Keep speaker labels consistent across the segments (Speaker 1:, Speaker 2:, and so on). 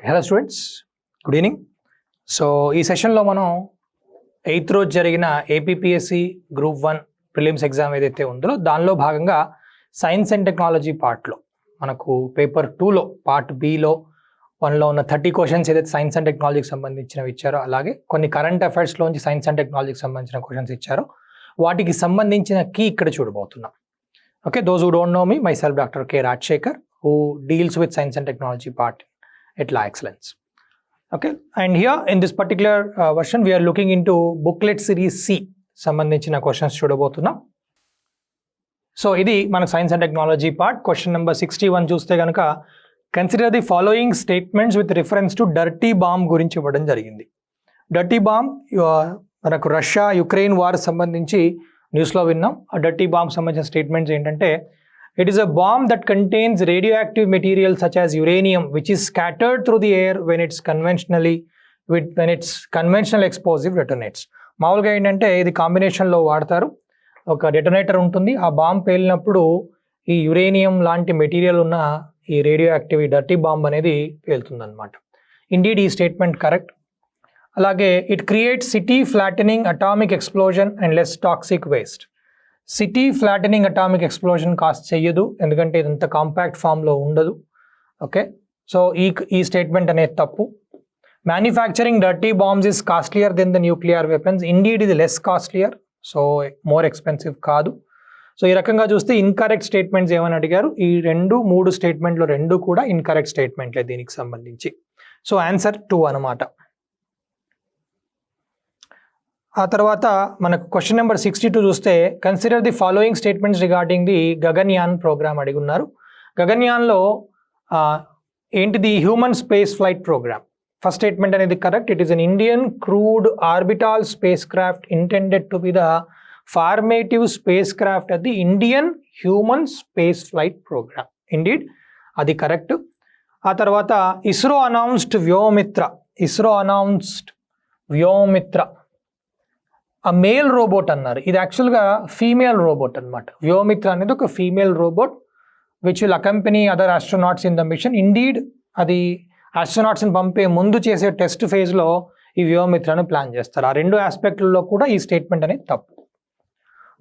Speaker 1: Hello students, good evening. So ఈ సెషన్లో మనం 8th రోజు జరిగిన ఏపీపీఎస్సి గ్రూప్ 1 ప్రిలిమ్స్ ఎగ్జామ్ ఏదైతే ఉందో దానిలో భాగంగా సైన్స్ అండ్ టెక్నాలజీ పార్ట్లో మనకు పేపర్ 2లో పార్ట్ బిలో 1లో ఉన్న 30 క్వశ్చన్స్ ఏదైతే సైన్స్ అండ్ టెక్నాలజీకి సంబంధించినవి ఇచ్చారో, అలాగే కొన్ని కరెంట్ అఫైర్స్లోంచి సైన్స్ అండ్ టెక్నాలజీకి సంబంధించిన క్వశ్చన్స్ ఇచ్చారో వాటికి సంబంధించిన కీ ఇక్కడ చూడబోతున్నాం. Okay, those who don't know me, my self doctor K Rajasekhar, who deals with science and technology part at Excellence. Okay, and here in this particular version we are looking into booklet series C సంబంధించిన questions చూడబోతున్నాం. So ఇది మన science and technology part. Question number 61 చూస్తే కనుక, consider the following statements with reference to dirty bomb గురించి ఇవ్వడం జరిగింది. Dirty bomb మనకు రష్యా యుక్రెయిన్ వార్ సంబంధించి న్యూస్లో విన్నాం. ఆ డర్టీ బాంబ్ సంబంధించిన స్టేట్మెంట్స్ ఏంటంటే, it is a bomb that contains radioactive material such as uranium, which is scattered through the air when its conventional explosive detonates. మామూలుగా ఏంటంటే ఇది కాంబినేషన్లో వాడతారు. ఒక డెటోనేటర్ ఉంటుంది, ఆ బాంబ్ పేలినప్పుడు ఈ యురేనియం లాంటి మెటీరియల్ ఉన్న ఈ రేడియో యాక్టివ్ డర్టీ బాంబ్ అనేది పేలుతుంది అనమాట. ఇండీడ్ ఈ స్టేట్మెంట్ కరెక్ట్. అలాగే it creates city flattening atomic explosion and less toxic waste. City flattening atomic explosion cost చెయ్యదు, ఎందుకంటే ఇదంతా కాంపాక్ట్ ఫామ్లో ఉండదు. ఓకే, సో ఈ స్టేట్మెంట్ అనేది తప్పు. Manufacturing dirty bombs is costlier than the nuclear weapons. Indeed ఇది less costlier, so more expensive కాదు. సో ఈ రకంగా చూస్తే ఇన్కరెక్ట్ స్టేట్మెంట్స్ ఏమని అడిగారు, ఈ 3 స్టేట్మెంట్లు 2 కూడా ఇన్కరెక్ట్ స్టేట్మెంట్లే దీనికి సంబంధించి. సో ఆన్సర్ 2 అనమాట. ఆ తర్వాత మనకు క్వశ్చన్ నెంబర్ 62 చూస్తే, consider the following statements regarding the Gaganyaan programme అడిగి ఉన్నారు. గగన్యాన్లో ఏంటిది? Human space flight programme. First statement అనేది correct. It is an Indian crewed orbital spacecraft intended to be the formative spacecraft అది Indian human space flight programme. Indeed అది correct. ఆ తర్వాత ISRO announced Vyommitra ఆ మేల్ రోబోట్ అన్నారు. ఇది యాక్చువల్గా female robot అనమాట. వ్యోమిత్ర అనేది ఒక female robot which will accompany other astronauts in the mission. Indeed అది ఆస్ట్రోనాట్స్ని పంపే ముందు చేసే టెస్ట్ ఫేజ్లో ఈ వ్యోమిత్రను ప్లాన్ చేస్తారు. ఆ 2 ఆస్పెక్ట్లలో కూడా ఈ స్టేట్మెంట్ అనేది తప్పు.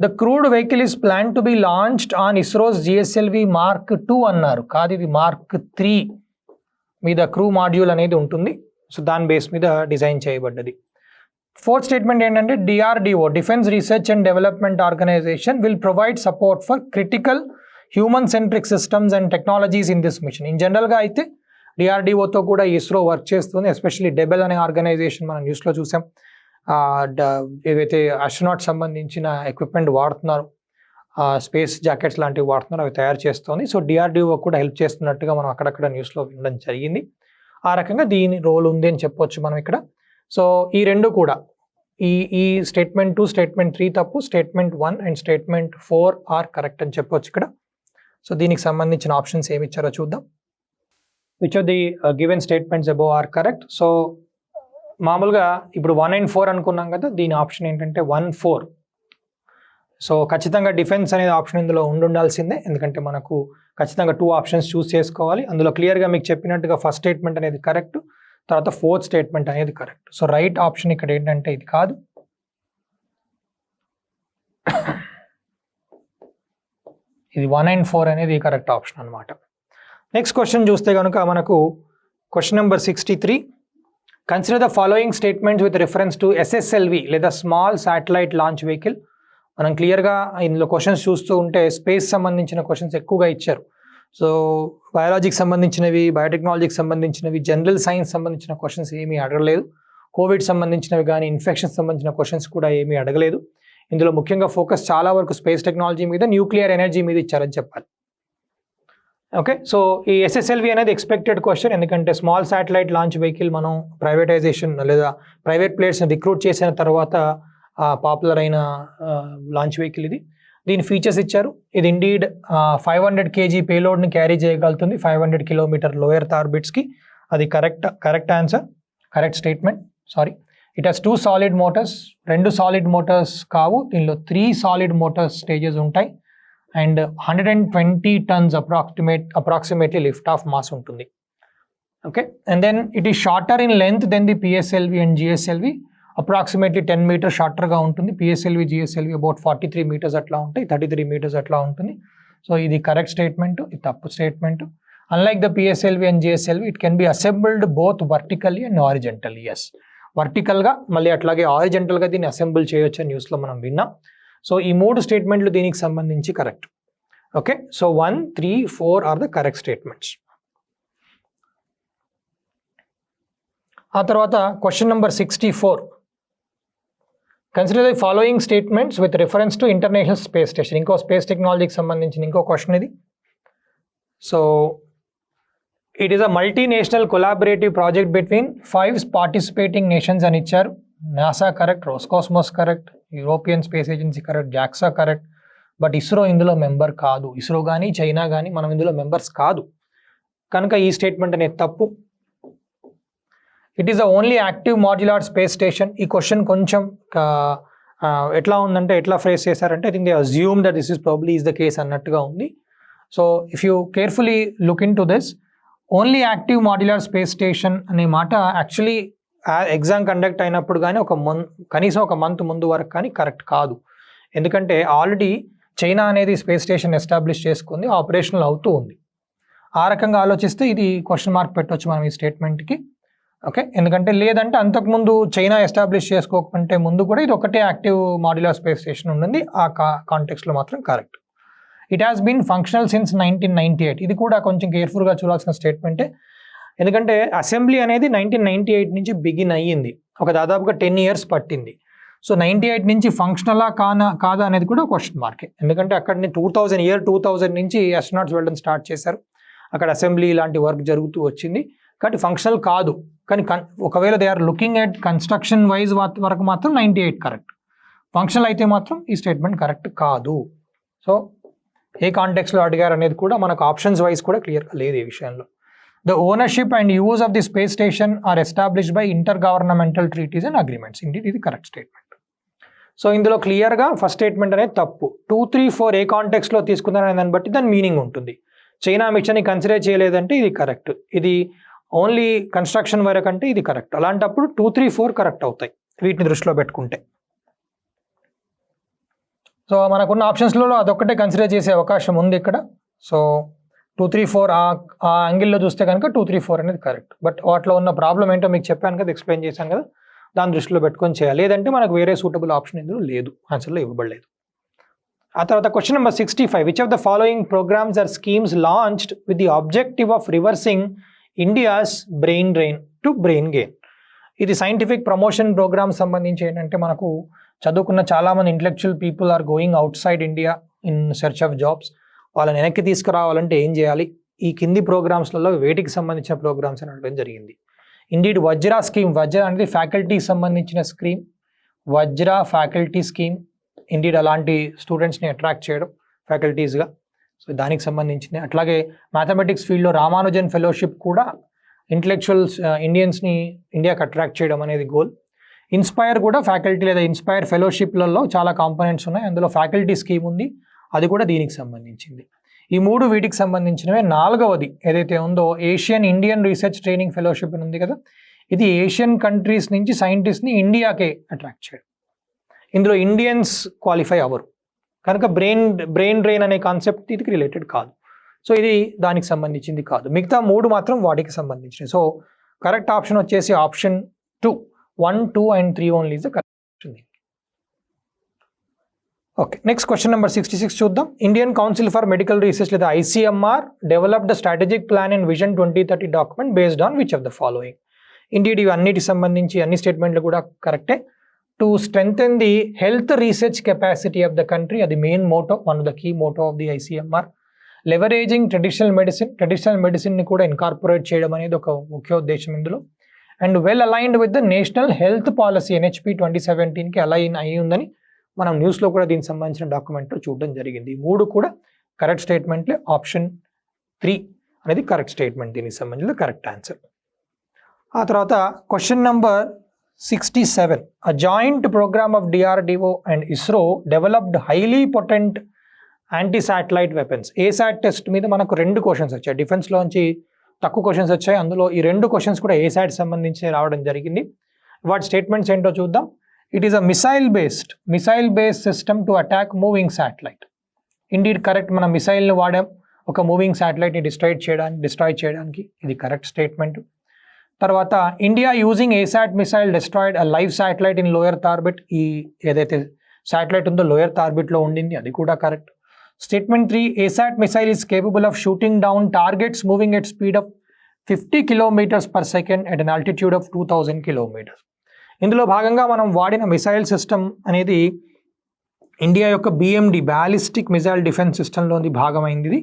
Speaker 1: The crude vehicle is plan to be launched on ISRO's GSLV Mark 2 అన్నారు. కాదు, ఇది Mark 3 మీద క్రూ మాడ్యూల్ అనేది ఉంటుంది. సో దాని బేస్ మీద డిజైన్ చేయబడ్డది. 4th స్టేట్మెంట్ ఏంటంటే, DRDO defence research and development organisation will provide support for critical human centric systems and technologies in this mission. In జనరల్గా అయితే DRDOతో కూడా ఇస్రో వర్క్ చేస్తుంది. ఎస్పెషల్లీ డెబెల్ అనే ఆర్గనైజేషన్ మనం న్యూస్లో చూసాం. ఏవైతే ఆస్ట్రోనాట్ సంబంధించిన ఎక్విప్మెంట్ వాడుతున్నారు, స్పేస్ జాకెట్స్ లాంటివి వాడుతున్నారు, అవి తయారు చేస్తుంది. సో DRDO కూడా హెల్ప్ చేస్తున్నట్టుగా మనం అక్కడక్కడ న్యూస్లో వినడం జరిగింది. ఆ రకంగా దీని రోల్ ఉంది అని చెప్పొచ్చు మనం ఇక్కడ. సో ఈ 2 కూడా ఈ స్టేట్మెంట్ 2, స్టేట్మెంట్ 3 తప్పు, statement 1 and statement 4 are correct అని చెప్పొచ్చు ఇక్కడ. సో దీనికి సంబంధించిన ఆప్షన్స్ ఏమి ఇచ్చారో చూద్దాం. Which of the given statements above are correct. So మామూలుగా ఇప్పుడు 1 and 4 అనుకున్నాం కదా, దీని ఆప్షన్ ఏంటంటే 1, 4. సో ఖచ్చితంగా డిఫెన్స్ అనేది ఆప్షన్ ఇందులో ఉండాల్సిందే, ఎందుకంటే మనకు ఖచ్చితంగా 2 ఆప్షన్స్ చూస్ చేసుకోవాలి. అందులో క్లియర్గా మీకు చెప్పినట్టుగా ఫస్ట్ స్టేట్మెంట్ అనేది కరెక్ట్, తర్వాత 4th స్టేట్మెంట్ అనేది కరెక్ట్. సో రైట్ ఆప్షన్ ఇక్కడ ఏంటంటే ఇది కాదు. ఇది 1 and 4 అనేది కరెక్ట్ ఆప్షన్ అనమాట. నెక్స్ట్ క్వశ్చన్ చూస్తే కనుక మనకు question number 63, consider the following statements with reference to SSLV లేదా స్మాల్ శాటిలైట్ లాంచ్ వెహికల్. మనం క్లియర్గా ఇందులో క్వశ్చన్స్ చూస్తూ ఉంటే స్పేస్ సంబంధించిన క్వశ్చన్స్ ఎక్కువగా ఇచ్చారు. సో బయాలజీకి సంబంధించినవి, బయోటెక్నాలజీకి సంబంధించినవి, జనరల్ సైన్స్ సంబంధించిన క్వశ్చన్స్ ఏమీ అడగలేదు. కోవిడ్ సంబంధించినవి కానీ ఇన్ఫెక్షన్స్ సంబంధించిన క్వశ్చన్స్ కూడా ఏమీ అడగలేదు. ఇందులో ముఖ్యంగా ఫోకస్ చాలా వరకు స్పేస్ టెక్నాలజీ మీద, న్యూక్లియర్ ఎనర్జీ మీద ఇచ్చారని చెప్పాలి. ఓకే, సో ఈ SSLV అనేది ఎక్స్పెక్టెడ్ క్వశ్చన్, ఎందుకంటే స్మాల్ శాటిలైట్ లాంచ్ వెహికల్ మనం ప్రైవేటైజేషన్ లేదా ప్రైవేట్ ప్లేయర్స్ని రిక్రూట్ చేసిన తర్వాత పాపులర్ అయిన లాంచ్ వెహికల్ ఇది. దీని ఫీచర్స్ ఇచ్చారు. ఇది ఇండీడ్ 500 kg పేలోడ్ని క్యారీ చేయగలుగుతుంది 500 km లోయర్ ఆర్బిట్స్కి. అది correct answer, correct statement. Sorry, it has 2 solid motors. 2 solid motors కావు, దీనిలో 3 సాలిడ్ మోటార్స్ స్టేజెస్ ఉంటాయి. And 120 tons approximately lift off mass ఉంటుంది. Okay, and then it is shorter in length than the PSLV and GSLV. Approximately 10 meters shorter గా ఉంటుంది. PSLV, GSLV about 43 meters అట్లా ఉంటాయి, 33 meters అట్లా ఉంటుంది. సో ఇది correct statement, ఇది తప్పు statement. Unlike the PSLV and GSLV, it can be assembled both vertically and horizontally. Yes, వర్టికల్గా మళ్ళీ అట్లాగే హారిజంటల్గా దీన్ని అసెంబుల్ చేయొచ్చు న్యూస్లో మనం విన్నాం. సో ఈ 3 స్టేట్మెంట్లు దీనికి సంబంధించి correct. Okay, so 1, 3, 4 are the correct statements. ఆ తర్వాత question number 64. Consider the following statements with reference to international space station. ఇంకో స్పేస్ టెక్నాలజీకి సంబంధించిన ఇంకో క్వశ్చన్ ఇది. So it is a multinational collaborative project between 5 participating nations అని ఇచ్చారు. NASA correct, Roscosmos correct, European space agency correct, JAXA correct. But ISRO ఇందులో member కాదు. ఇస్రో కానీ చైనా కానీ మనం ఇందులో మెంబర్స్ కాదు కనుక ఈ స్టేట్మెంట్ అనేది తప్పు. It is the only active modular space station. ఈ క్వశ్చన్ కొంచెం ఎట్లా ఉందంటే ఎట్లా ఫ్రేస్ చేశారంటే I think they assume that this is probably is the case అన్నట్టుగా ఉంది. So if you carefully look in to this, only active modular space station అనే మాట యాక్చువల్లీ ఎగ్జామ్ కండక్ట్ అయినప్పుడు కానీ కనీసం ఒక మంత్ ముందు వరకు కానీ కరెక్ట్ కాదు. ఎందుకంటే ఆల్రెడీ చైనా అనేది స్పేస్ స్టేషన్ ఎస్టాబ్లిష్ చేసుకుంది, ఆపరేషనల్ అవుతూ ఉంది. ఆ రకంగా ఆలోచిస్తే ఇది క్వశ్చన్ మార్క్ పెట్టవచ్చు మనం ఈ స్టేట్మెంట్కి. ఓకే, ఎందుకంటే లేదంటే అంతకుముందు చైనా ఎస్టాబ్లిష్ చేసుకోకుంటే ముందు కూడా ఇది ఒకటే యాక్టివ్ మాడ్యులర్ స్పేస్ స్టేషన్ ఉంటుంది. ఆ కాంటెక్స్లో మాత్రం correct. It has been functional since 1998. ఇది కూడా కొంచెం కేర్ఫుల్గా చూడాల్సిన స్టేట్మెంటే. ఎందుకంటే అసెంబ్లీ అనేది 1998 నుంచి బిగిన్ అయ్యింది, ఒక దాదాపుగా 10 years పట్టింది. సో 98 నుంచి ఫంక్షనలా కాదా అనేది కూడా క్వశ్చన్ మార్కే. ఎందుకంటే అక్కడిని 2000 నుంచి అస్ట్రోనాట్స్ వెళ్ళడం స్టార్ట్ చేశారు. అక్కడ అసెంబ్లీ ఇలాంటి వర్క్ జరుగుతూ వచ్చింది కాబట్టి ఫంక్షనల్ కాదు. కానీ ఒకవేళ they are looking at construction wise వరకు మాత్రం 98 కరెక్ట్. ఫంక్షనల్ అయితే మాత్రం ఈ స్టేట్మెంట్ కరెక్ట్ కాదు. సో ఏ కాంటెక్స్లో అడిగారు అనేది కూడా మనకు ఆప్షన్స్ వైజ్ కూడా క్లియర్గా లేదు ఈ విషయంలో. The ownership and use of the space station or established by inter governmental treaties and agreements. ఇది కరెక్ట్ స్టేట్మెంట్. సో ఇందులో క్లియర్గా ఫస్ట్ స్టేట్మెంట్ అనేది తప్పు. 2, 3, 4 ఏ కాంటెక్స్లో తీసుకున్నారనే దాన్ని బట్టి దాని మీనింగ్ ఉంటుంది. చైనా మిషన్ని కన్సిడర్ చేయలేదంటే ఇది కరెక్ట్, ఇది ఓన్లీ కన్స్ట్రక్షన్ వరకు అంటే ఇది కరెక్ట్. అలాంటప్పుడు 2, 3, 4 కరెక్ట్ అవుతాయి వీటిని దృష్టిలో పెట్టుకుంటే. సో మనకున్న ఆప్షన్స్లో అదొక్కటే కన్సిడర్ చేసే అవకాశం ఉంది ఇక్కడ. సో 2, 3, 4 ఆ యాంగిల్లో చూస్తే కనుక 2, 3, 4 అనేది కరెక్ట్. బట్ వాటిలో ఉన్న ప్రాబ్లం ఏంటో మీకు చెప్పాను కదా, ఎక్స్ప్లెయిన్ చేశాను కదా, దాని దృష్టిలో పెట్టుకొని చేయాలి. లేదంటే మనకు వేరే సూటబుల్ ఆప్షన్ ఇందులో లేదు, ఆన్సర్లో ఇవ్వబడలేదు. ఆ తర్వాత question number 65. Which of the following programmes or schemes launched with the objective of reversing India's brain drain to brain gain. ఇది సైంటిఫిక్ ప్రమోషన్ ప్రోగ్రామ్ సంబంధించి ఏంటంటే మనకు చదువుకున్న చాలామంది intellectual people are going outside India in search of jobs. వాళ్ళని వెనక్కి తీసుకురావాలంటే ఏం చేయాలి, ఈ కింది ప్రోగ్రామ్స్లలో వేటికి సంబంధించిన ప్రోగ్రామ్స్ అని అడగడం జరిగింది. ఇండీడ్ వజ్రా స్కీమ్, వజ్రా అనేది ఫ్యాకల్టీకి సంబంధించిన scheme, Vajra faculty scheme. Indeed అలాంటి స్టూడెంట్స్ని అట్రాక్ట్ చేయడం ఫ్యాకల్టీస్గా, సో దానికి సంబంధించింది. అట్లాగే మ్యాథమెటిక్స్ ఫీల్డ్లో రామానుజన్ ఫెలోషిప్ కూడా ఇంటలెక్చువల్స్ ఇండియన్స్ని ఇండియాకి అట్రాక్ట్ చేయడం అనేది గోల్. ఇన్స్పైర్ కూడా ఫ్యాకల్టీ లేదా ఇన్స్పైర్ ఫెలోషిప్లలో చాలా కాంపోనెంట్స్ ఉన్నాయి, అందులో ఫ్యాకల్టీ స్కీమ్ ఉంది, అది కూడా దీనికి సంబంధించింది. ఈ 3 వీటికి సంబంధించినవే. 4వది ఏదైతే ఉందో Asian Indian research training fellowship అని ఉంది కదా, ఇది ఏషియన్ కంట్రీస్ నుంచి సైంటిస్ట్ని ఇండియాకే అట్రాక్ట్ చేయడం. ఇందులో ఇండియన్స్ క్వాలిఫై అవ్వరు కనుక బ్రెయిన్ డ్రైన్ అనే కాన్సెప్ట్ ఇది రిలేటెడ్ కాదు. సో ఇది దానికి సంబంధించింది కాదు. మిగతా 3 మాత్రం వాటికి సంబంధించినవి. సో కరెక్ట్ ఆప్షన్ వచ్చేసి option 2. 1, 2 and 3 only is the correct option. Okay, next question number 66 చూద్దాం. Indian council for medical research లేదా ICMR developed strategic plan and vision 2030 document based on which of the following. Indeed ఇవి అన్నిటికి సంబంధించి అన్ని స్టేట్మెంట్లు కూడా కరెక్టే. To strengthen the health research capacity of the country, అది main motto, one of the key motto of the ICMR. Leveraging traditional మెడిసిన్ని కూడా ఇన్కార్పొరేట్ చేయడం అనేది ఒక ముఖ్య ఉద్దేశం ఇందులో. And well aligned with the national health policy NHP 2017కి అలైన్ అయి ఉందని మనం న్యూస్లో కూడా దీనికి సంబంధించిన డాక్యుమెంట్లో చూడడం జరిగింది. 3 కూడా కరెక్ట్ స్టేట్మెంట్లే. ఆప్షన్ 3 అనేది కరెక్ట్ స్టేట్మెంట్, దీనికి సంబంధించిన కరెక్ట్ ఆన్సర్. ఆ తర్వాత question number 67. A joint program of DRDO and ISRO developed highly potent anti-satellite weapons. ASAT test మీద మనకు 2 క్వశ్చన్స్ వచ్చాయి. డిఫెన్స్లోంచి తక్కువ క్వశ్చన్స్ వచ్చాయి. అందులో ఈ 2 క్వశ్చన్స్ కూడా ఏసాట్ సంబంధించి రావడం జరిగింది. వాటి స్టేట్మెంట్స్ ఏంటో చూద్దాం. It is a missile based system to attack moving satellite. Indeed correct. మనం మిసైల్ని వాడాం ఒక మూవింగ్ శాటిలైట్ని డిస్ట్రాయ్ చేయడానికి. ఇది కరెక్ట్ స్టేట్మెంట్. తర్వాత India using ASAT missile destroyed a live satellite in lower orbit. ఈ ఏదైతే శాటిలైట్ ఉందో లోయర్ టార్బిట్లో ఉండింది, అది కూడా correct. Statement 3, ASAT missile is capable of shooting down targets moving at speed of 50 km/s at an altitude of 2000 km. ఇందులో భాగంగా మనం వాడిన మిసైల్ సిస్టమ్ అనేది ఇండియా యొక్క BMD బ్యాలిస్టిక్ మిసైల్ డిఫెన్స్ సిస్టంలోని భాగమైంది.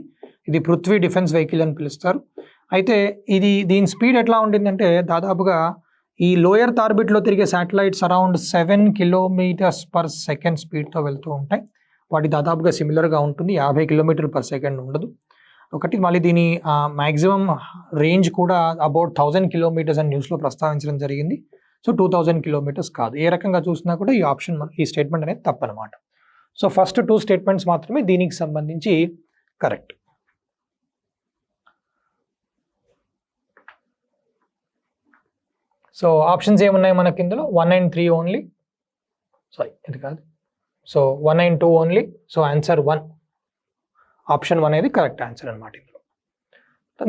Speaker 1: ఇది పృథ్వీ డిఫెన్స్ వెహికల్ అని పిలుస్తారు. అయితే దీని స్పీడ్ ఎట్లా ఉండిందంటే దాదాపుగా ఈ లోయర్ టార్బిట్లో తిరిగే శాటిలైట్స్ అరౌండ్ 7 km/s స్పీడ్తో వెళ్తూ ఉంటాయి. వాటి దాదాపుగా సిమిలర్గా ఉంటుంది, 50 km/s ఉండదు. ఒకటి మళ్ళీ దీని మ్యాక్సిమం రేంజ్ కూడా అబౌట్ 1000 kilometers అని న్యూస్లో ప్రస్తావించడం జరిగింది. సో 2000 kilometers కాదు. ఏ రకంగా చూసినా కూడా ఈ స్టేట్మెంట్ అనేది తప్పనమాట. సో ఫస్ట్ 2 స్టేట్మెంట్స్ మాత్రమే దీనికి సంబంధించి కరెక్ట్. సో ఆప్షన్స్ ఏమున్నాయి మనకి ఇందులో? 1 and 3 ఓన్లీ. సారీ, ఇది కాదు. So 1 and 2 only. So answer 1, option 1 అనేది కరెక్ట్ ఆన్సర్ అనమాట. ఇందులో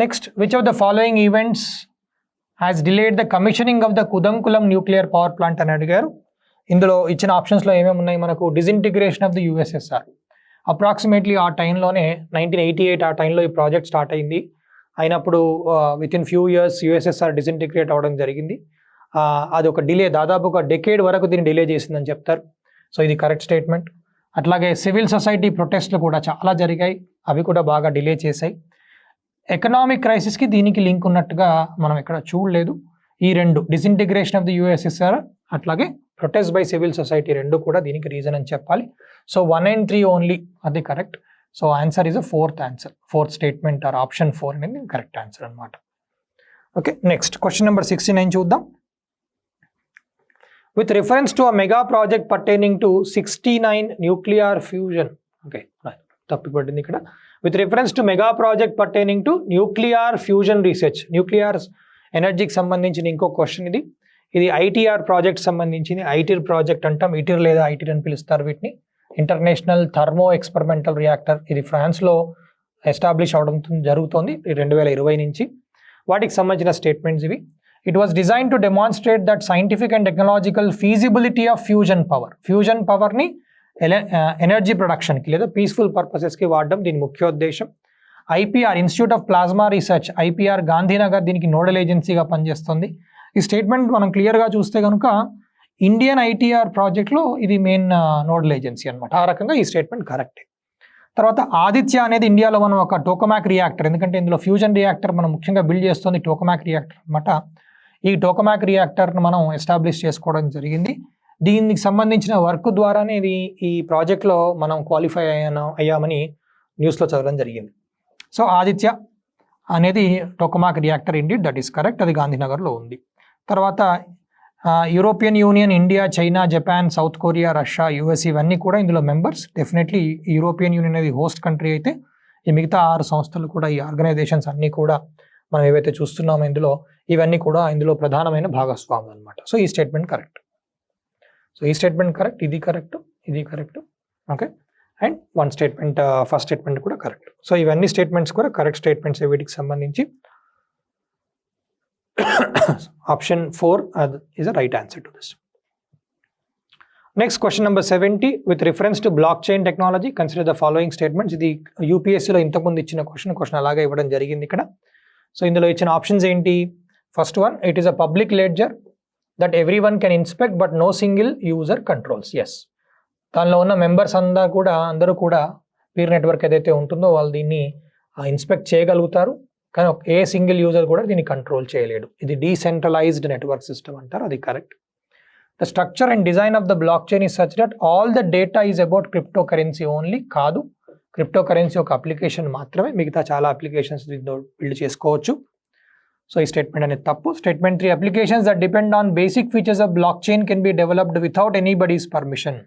Speaker 1: next, which of the following events has delayed the commissioning of the Kudankulam nuclear power plant అని అడిగారు. ఇందులో ఇచ్చిన ఆప్షన్స్లో ఏమేమి ఉన్నాయి మనకు? Disintegration of the USSR. Approximately ఆ టైంలోనే 1988 ఆ టైంలో ఈ ప్రాజెక్ట్ స్టార్ట్ అయింది. అయినప్పుడు with in few years USSR disintegrate అవ్వడం జరిగింది. అది ఒక డిలే, దాదాపు ఒక డెకేడ్ వరకు దీన్ని డిలే చేసిందని చెప్తారు. సో ఇది కరెక్ట్ స్టేట్మెంట్. అట్లాగే సివిల్ సొసైటీ ప్రొటెస్ట్లు కూడా చాలా జరిగాయి, అవి కూడా బాగా డిలే చేశాయి. ఎకనామిక్ క్రైసిస్కి దీనికి లింక్ ఉన్నట్టుగా మనం ఇక్కడ చూడలేదు. ఈ 2, డిసింటిగ్రేషన్ ఆఫ్ ది USSR అట్లాగే ప్రొటెస్ట్ బై సివిల్ సొసైటీ, 2 కూడా దీనికి రీజన్ అని చెప్పాలి. సో 1 and 3 ఓన్లీ, అది correct. So answer is a fourth answer. Fourth statement or option 4 అనేది కరెక్ట్ ఆన్సర్ అనమాట. ఓకే, నెక్స్ట్ క్వశ్చన్ నెంబర్ 69 చూద్దాం. With reference to a mega project pertaining to 69 nuclear fusion. Okay, తప్పిపడింది ఇక్కడ. With reference to mega project pertaining to nuclear fusion research. Nuclear ఎనర్జీకి సంబంధించిన ఇంకో question ఇది. ఇది ITR project సంబంధించింది. ITR project అంటాం, ITR లేదా ITR అని పిలుస్తారు వీటిని. International thermo experimental reactor. ఇది ఫ్రాన్స్లో ఎస్టాబ్లిష్ అవడం జరుగుతోంది 2020 నుంచి. వాటికి సంబంధించిన స్టేట్మెంట్స్ ఇవి. It was designed to demonstrate that scientific and technological feasibility of fusion power. Fusion పవర్ని ఎనర్జీ ప్రొడక్షన్కి లేదా పీస్ఫుల్ పర్పసెస్కి వాడడం దీని ముఖ్యోద్దేశం. IPR, institute of plasma research, IPR Gandhinagar దీనికి నోడల్ ఏజెన్సీగా పనిచేస్తుంది. ఈ స్టేట్మెంట్ మనం క్లియర్గా చూస్తే కనుక ఇండియన్ ITR ప్రాజెక్ట్లో ఇది మెయిన్ నోడల్ ఏజెన్సీ అనమాట. ఆ రకంగా ఈ స్టేట్మెంట్ కరెక్టే. తర్వాత ఆదిత్య అనేది ఇండియాలో మనం ఒక టోకమాక్ రియాక్టర్, ఎందుకంటే ఇందులో ఫ్యూజన్ రియాక్టర్ మనం ముఖ్యంగా బిల్డ్ చేస్తుంది టోకమాక్ రియాక్టర్ అనమాట. ఈ టోకమాక్ రియాక్టర్ను మనం ఎస్టాబ్లిష్ చేసుకోవడం జరిగింది. దీనికి సంబంధించిన వర్క్ ద్వారానే ఈ ప్రాజెక్ట్లో మనం క్వాలిఫై అయ్యామని న్యూస్లో చదవడం జరిగింది. సో ఆదిత్య అనేది tokamak reactor indeed, that is correct. అది గాంధీనగర్లో ఉంది. తర్వాత European Union, India, China, Japan, South Korea, Russia, US ఇవన్నీ కూడా ఇందులో మెంబర్స్. డెఫినెట్లీ యూరోపియన్ యూనియన్ అనేది హోస్ట్ కంట్రీ అయితే ఈ మిగతా 6 సంస్థలు కూడా, ఈ ఆర్గనైజేషన్స్ అన్నీ కూడా మనం ఏవైతే చూస్తున్నామో ఇవన్నీ కూడా ఇందులో ప్రధానమైన భాగస్వాములు అనమాట. సో ఈ స్టేట్మెంట్ కరెక్ట్. సో ఈ స్టేట్మెంట్ కరెక్ట్, ఇది కరెక్ట్, ఇది కరెక్ట్. Okay, and 1 statement, first statement కూడా కరెక్ట్. సో ఇవన్నీ స్టేట్మెంట్స్ కూడా కరెక్ట్ స్టేట్మెంట్స్. వీటికి సంబంధించి option 4 is a right answer to this. Next, question number 70. With reference to blockchain technology, consider the following statements. ఇది UPSCలో ఇంతకుముందు ఇచ్చిన క్వశ్చన్ అలాగే ఇవ్వడం జరిగింది ఇక్కడ. సో ఇందులో ఇచ్చిన ఆప్షన్స్ ఏంటి? First one, it is a public ledger that every one can inspect but no single user controls. Yes, దానిలో ఉన్న మెంబర్స్ అందరూ కూడా పీర్ నెట్వర్క్ ఏదైతే ఉంటుందో వాళ్ళు దీన్ని ఇన్స్పెక్ట్ చేయగలుగుతారు, కానీ ఏ సింగిల్ యూజర్ కూడా దీన్ని కంట్రోల్ చేయలేడు. ఇది డీసెంట్రలైజ్డ్ నెట్వర్క్ సిస్టమ్ అంటారు, అది correct. The structure and design of the block chain is such that all the data is about crypto currency only. కాదు, క్రిప్టో కరెన్సీ ఒక అప్లికేషన్ మాత్రమే, మిగతా చాలా అప్లికేషన్స్ బిల్డ్ చేసుకోవచ్చు. సో ఈ స్టేట్మెంట్ అనేది తప్పు. Statement 3, applications that depend on basic features of block chain can be developed without anybody's permission.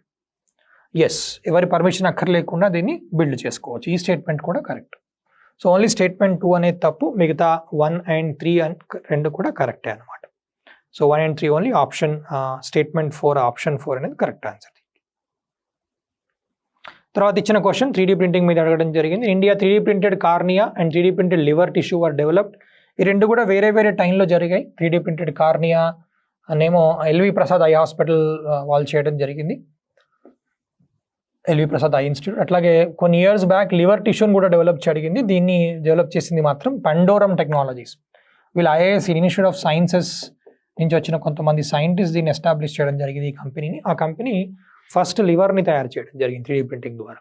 Speaker 1: Yes, ఎవరి పర్మిషన్ అక్కర్లేకుండా దీన్ని బిల్డ్ చేసుకోవచ్చు. ఈ స్టేట్మెంట్ కూడా కరెక్ట్. సో ఓన్లీ స్టేట్మెంట్ 2 అనేది తప్పు, మిగతా 1 and 3 రెండు కూడా కరెక్టే అనమాట. So 1 and 3 only option statement 4 option 4 అనేది కరెక్ట్ ఆన్సర్. తర్వాత ఇచ్చిన క్వశ్చన్ 3D ప్రింటింగ్ మీద అడగడం జరిగింది. India 3D printed cornea and 3D printed liver tissue are developed. ఈ రెండు కూడా వేరే వేరే టైంలో జరిగాయి. 3D ప్రింటెడ్ కార్నియా అనేమో ఎల్వి ప్రసాద్ ఐ హాస్పిటల్ వాళ్ళు చేయడం జరిగింది, ఎల్వి ప్రసాద్ ఐ ఇన్స్టిట్యూట్. అట్లాగే కొన్ని ఇయర్స్ బ్యాక్ లివర్ టిష్యూని కూడా డెవలప్ చేయగలిగింది. దీన్ని డెవలప్ చేసింది మాత్రం పండోరం టెక్నాలజీస్. వీళ్ళు ఐఏఎస్ ఇన్స్టిట్యూట్ ఆఫ్ సైన్సెస్ నుంచి వచ్చిన కొంతమంది సైంటిస్ట్ దీన్ని ఎస్టాబ్లిష్ చేయడం జరిగింది ఈ కంపెనీని. ఆ కంపెనీ ఫస్ట్ లివర్ని తయారు చేయడం జరిగింది 3D ప్రింటింగ్ ద్వారా.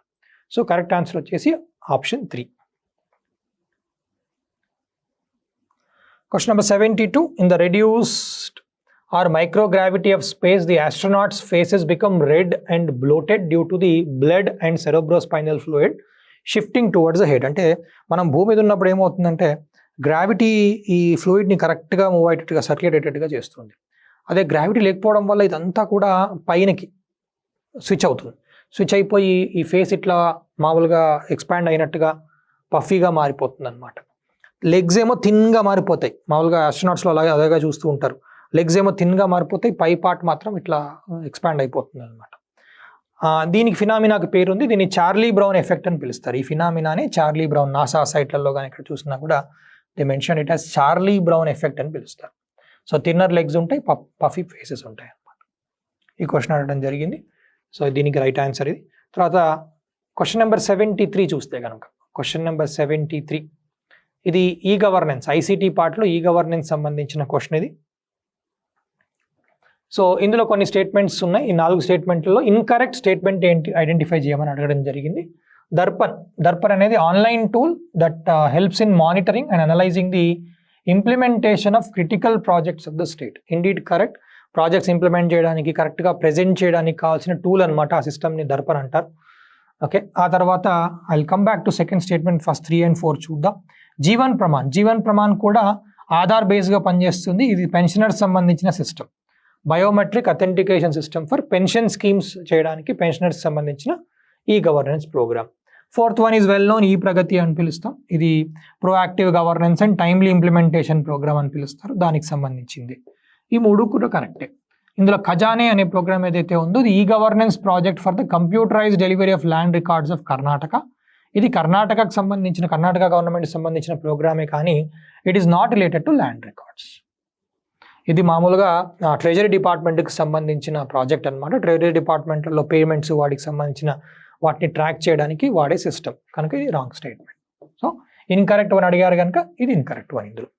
Speaker 1: సో కరెక్ట్ ఆన్సర్ వచ్చేసి option 3. Question number 72. In the reduced or microgravity of space, the astronauts' faces become red and bloated due to the blood and cerebrospinal fluid shifting towards the head. అంటే మనం భూమి మీద ఉన్నప్పుడు ఏమవుతుందంటే gravity ఈ ఫ్లూయిడ్ని కరెక్ట్గా move అయ్యేటట్టుగా సర్క్యులేట్ అయ్యేటట్టుగా చేస్తుంది. అదే గ్రావిటీ లేకపోవడం వల్ల ఇదంతా కూడా పైనకి స్విచ్ అవుతుంది. స్విచ్ అయిపోయి ఈ ఫేస్ ఇట్లా మామూలుగా ఎక్స్పాండ్ అయినట్టుగా పఫీగా మారిపోతుంది అనమాట. లెగ్స్ ఏమో థిన్గా మారిపోతాయి. మామూలుగా ఆస్ట్రోనాట్స్లో అలాగే చూస్తూ ఉంటారు. లెగ్స్ ఏమో థిన్గా మారిపోతాయి, పై పార్ట్ మాత్రం ఇట్లా ఎక్స్పాండ్ అయిపోతుంది అనమాట. దీనికి ఫినామినాకి పేరుంది. దీన్ని చార్లీ బ్రౌన్ ఎఫెక్ట్ అని పిలుస్తారు. ఈ ఫినామినాని చార్లీ బ్రౌన్ నాసా సైట్లలో కానీ ఇక్కడ చూసినా కూడా they mention it as Charlie brown effect అని పిలుస్తారు. సో థిన్నర్ లెగ్స్ ఉంటాయి, పఫీ ఫేసెస్ ఉంటాయి అనమాట. ఈ క్వశ్చన్ అడగడం జరిగింది. సో దీనికి రైట్ ఆన్సర్ ఇది. తర్వాత క్వశ్చన్ నెంబర్ 73 చూస్తే కనుక క్వశ్చన్ నెంబర్ 73 ఇది ఈ గవర్నెన్స్ ఐసీటీ పార్ట్లో ఈ గవర్నెన్స్ సంబంధించిన క్వశ్చన్ ఇది. సో ఇందులో కొన్ని స్టేట్మెంట్స్ ఉన్నాయి. ఈ 4 స్టేట్మెంట్లలో ఇన్కరెక్ట్ స్టేట్మెంట్ ఏంటి ఐడెంటిఫై చేయమని అడగడం జరిగింది. దర్పన్ అనేది online tool that helps in monitoring and analysing the implementation of critical projects of the state. Indeed correct. Projects implement చేయడానికి కరెక్ట్గా ప్రెజెంట్ చేయడానికి కావాల్సిన టూల్ అనమాట. ఆ సిస్టమ్ని దర్పన్ అంటారు. ఓకే, ఆ తర్వాత I will come back to second statement. First 3 and 4 చూద్దాం. జీవన్ ప్రమాణ్ కూడా ఆధార్ బేస్గా పనిచేస్తుంది. ఇది పెన్షనర్స్ సంబంధించిన system, biometric authentication system for pension schemes చేయడానికి పెన్షనర్స్ సంబంధించిన ఈ governance programme. 4th one is well known, ఈ ప్రగతి అని పిలుస్తాం. ఇది proactive governance and timely implementation programme అని పిలుస్తారు, దానికి సంబంధించింది. ఈ 3 కూడా కరెక్టే. ఇందులో ఖజానే అనే ప్రోగ్రామ్ ఏదైతే ఉందో ఇది e governance project for the computerise delivery of land records of Karnataka. ఇది కర్ణాటకకు సంబంధించిన కర్ణాటక గవర్నమెంట్కి సంబంధించిన ప్రోగ్రామే, కానీ it is not related to land records. ఇది మామూలుగా ట్రెజరీ డిపార్ట్మెంట్కి సంబంధించిన ప్రాజెక్ట్ అనమాట. ట్రెజరీ డిపార్ట్మెంట్లో పేమెంట్స్ వాటికి సంబంధించిన వాటిని ట్రాక్ చేయడానికి వాడే సిస్టమ్, కనుక ఇది రాంగ్ స్టేట్మెంట్. సో ఇన్కరెక్ట్ అని అడిగారు కనుక ఇది ఇన్కరెక్ట్ అని ఇందులో.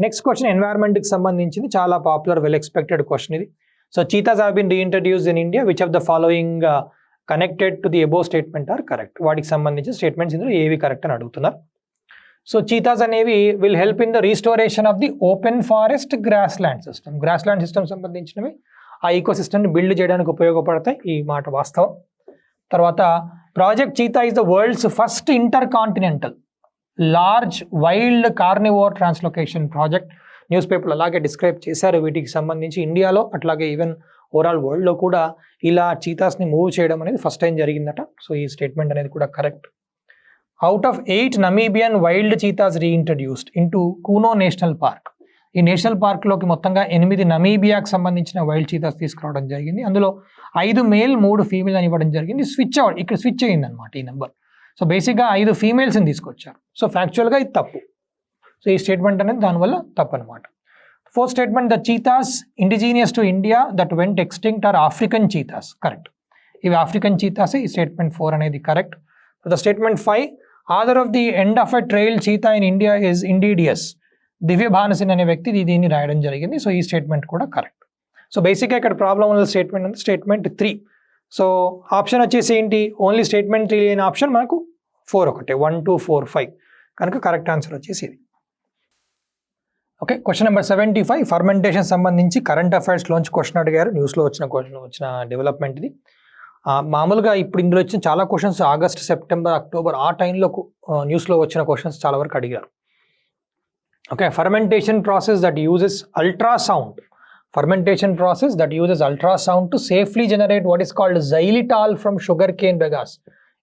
Speaker 1: నెక్స్ట్ క్వశ్చన్ ఎన్వైర్న్మెంట్కి సంబంధించింది, చాలా పాపులర్ వెల్ ఎక్స్పెక్టెడ్ క్వశ్చన్ ఇది. So cheetahs have been reintroduced in India, which of the following connected to the above statement are correct. వాటికి సంబంధించిన స్టేట్మెంట్స్ ఇందులో ఏవి కరెక్ట్ అని అడుగుతున్నారు. సో చీతాస్ అనేవి will help in the restoration of the open forest grassland system. Grassland system సంబంధించినవి ఆ eco సిస్టమ్ని బిల్డ్ చేయడానికి ఉపయోగపడతాయి, ఈ మాట వాస్తవం. తర్వాత project cheetah is the world's first inter continental large wild carnivore translocation project. News పేపర్లు అలాగే డిస్క్రైబ్ చేశారు వీటికి సంబంధించి. ఇండియాలో అట్లాగే ఈవెన్ ఓవరాల్ వరల్డ్లో కూడా ఇలా చీతాస్ని మూవ్ చేయడం అనేది ఫస్ట్ టైం జరిగిందట. సో ఈ స్టేట్మెంట్ అనేది కూడా correct. Out of 8 Namibian wild cheetahs reintroduced into Kuno National Park. ఈ నేషనల్ పార్క్లోకి మొత్తంగా 8 నమీబియాకి సంబంధించిన వైల్డ్ చీతాస్ తీసుకురావడం జరిగింది. అందులో 5 మేల్ 3 ఫీమేల్ అని ఇవ్వడం జరిగింది. ఇక్కడ స్విచ్ అయ్యింది అనమాట ఈ నెంబర్. సో బేసిక్గా 5 ఫీమేల్స్ని తీసుకొచ్చారు. సో ఫ్యాక్చువల్గా ఇది తప్పు. సో ఈ స్టేట్మెంట్ అనేది దానివల్ల తప్పు అనమాట. 4th statement the cheetahs indigenous to India that went extinct are African cheetahs. Correct, ఇవి ఆఫ్రికన్ చీతాసే. ఈ స్టేట్మెంట్ 4 అనేది correct. The statement 5 author of the end of a trail cheetah in India is indeed yes. Divya Bhanusinh అనే వ్యక్తి దీన్ని రాయడం జరిగింది. So ఈ స్టేట్మెంట్ కూడా కరెక్ట్. సో బేసిక్గా ఇక్కడ ప్రాబ్లం ఉన్న స్టేట్మెంట్ అంటే స్టేట్మెంట్ 3. సో ఆప్షన్ వచ్చేసి ఏంటి, ఓన్లీ స్టేట్మెంట్ 3 అయిన ఆప్షన్ మనకు 4 ఒకటే, 1 2 4 5 కనుక కరెక్ట్ ఆన్సర్ వచ్చేసి ఇది. ఓకే, క్వశ్చన్ నెంబర్ 75 ఫర్మెంటేషన్ సంబంధించి కరెంట్ అఫైర్స్లోంచి క్వశ్చన్ అడిగారు. న్యూస్లో వచ్చిన డెవలప్మెంట్ ఇది. మామూలుగా ఇప్పుడు ఇందులో వచ్చిన చాలా క్వశ్చన్స్ ఆగస్ట్ సెప్టెంబర్ అక్టోబర్ ఆ టైంలో న్యూస్లో వచ్చిన క్వశ్చన్స్ చాలా వరకు అడిగారు. Okay, fermentation process that uses ultrasound. Fermentation process that uses ultrasound to safely generate what is called xylitol from sugarcane bagasse.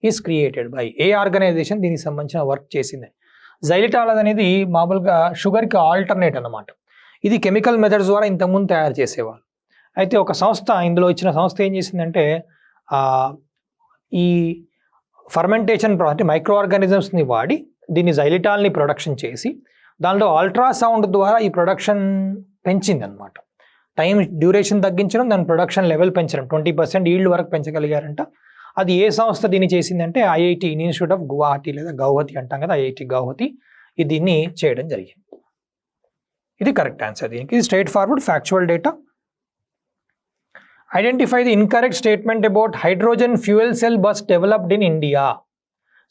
Speaker 1: Is created by, ఏ ఆర్గనైజేషన్ దీనికి సంబంధించిన వర్క్ చేసింది. జైలిటాల్ అనేది మామూలుగా షుగర్కి ఆల్టర్నేట్ అన్నమాట. ఇది కెమికల్ మెథడ్స్ ద్వారా ఇంతకుముందు తయారు చేసేవాళ్ళు. అయితే ఒక సంస్థ, ఇందులో ఇచ్చిన సంస్థ ఏం చేసిందంటే ఈ ఫర్మెంటేషన్ అంటే మైక్రో ఆర్గానిజమ్స్ని వాడి దీన్ని జైలిటాల్ని ప్రొడక్షన్ చేసి దానిలో అల్ట్రాసౌండ్ ద్వారా ఈ ప్రొడక్షన్ పెంచింది అనమాట. టైం డ్యూరేషన్ తగ్గించడం, దాని ప్రొడక్షన్ లెవెల్ పెంచడం, 20% ఈల్డ్ వరకు పెంచగలిగారంట. అది ఏ సంస్థ దీన్ని చేసిందంటే ఐఐటి, ఇన్స్టిట్యూట్ ఆఫ్ గువాహటి లేదా గౌహతి అంటాం కదా, ఐఐటి గౌహతి ఇది దీన్ని చేయడం జరిగింది. ఇది కరెక్ట్ ఆన్సర్ దీనికి. ఇది straightforward factual data. Identify the incorrect statement about hydrogen fuel cell bus developed in India.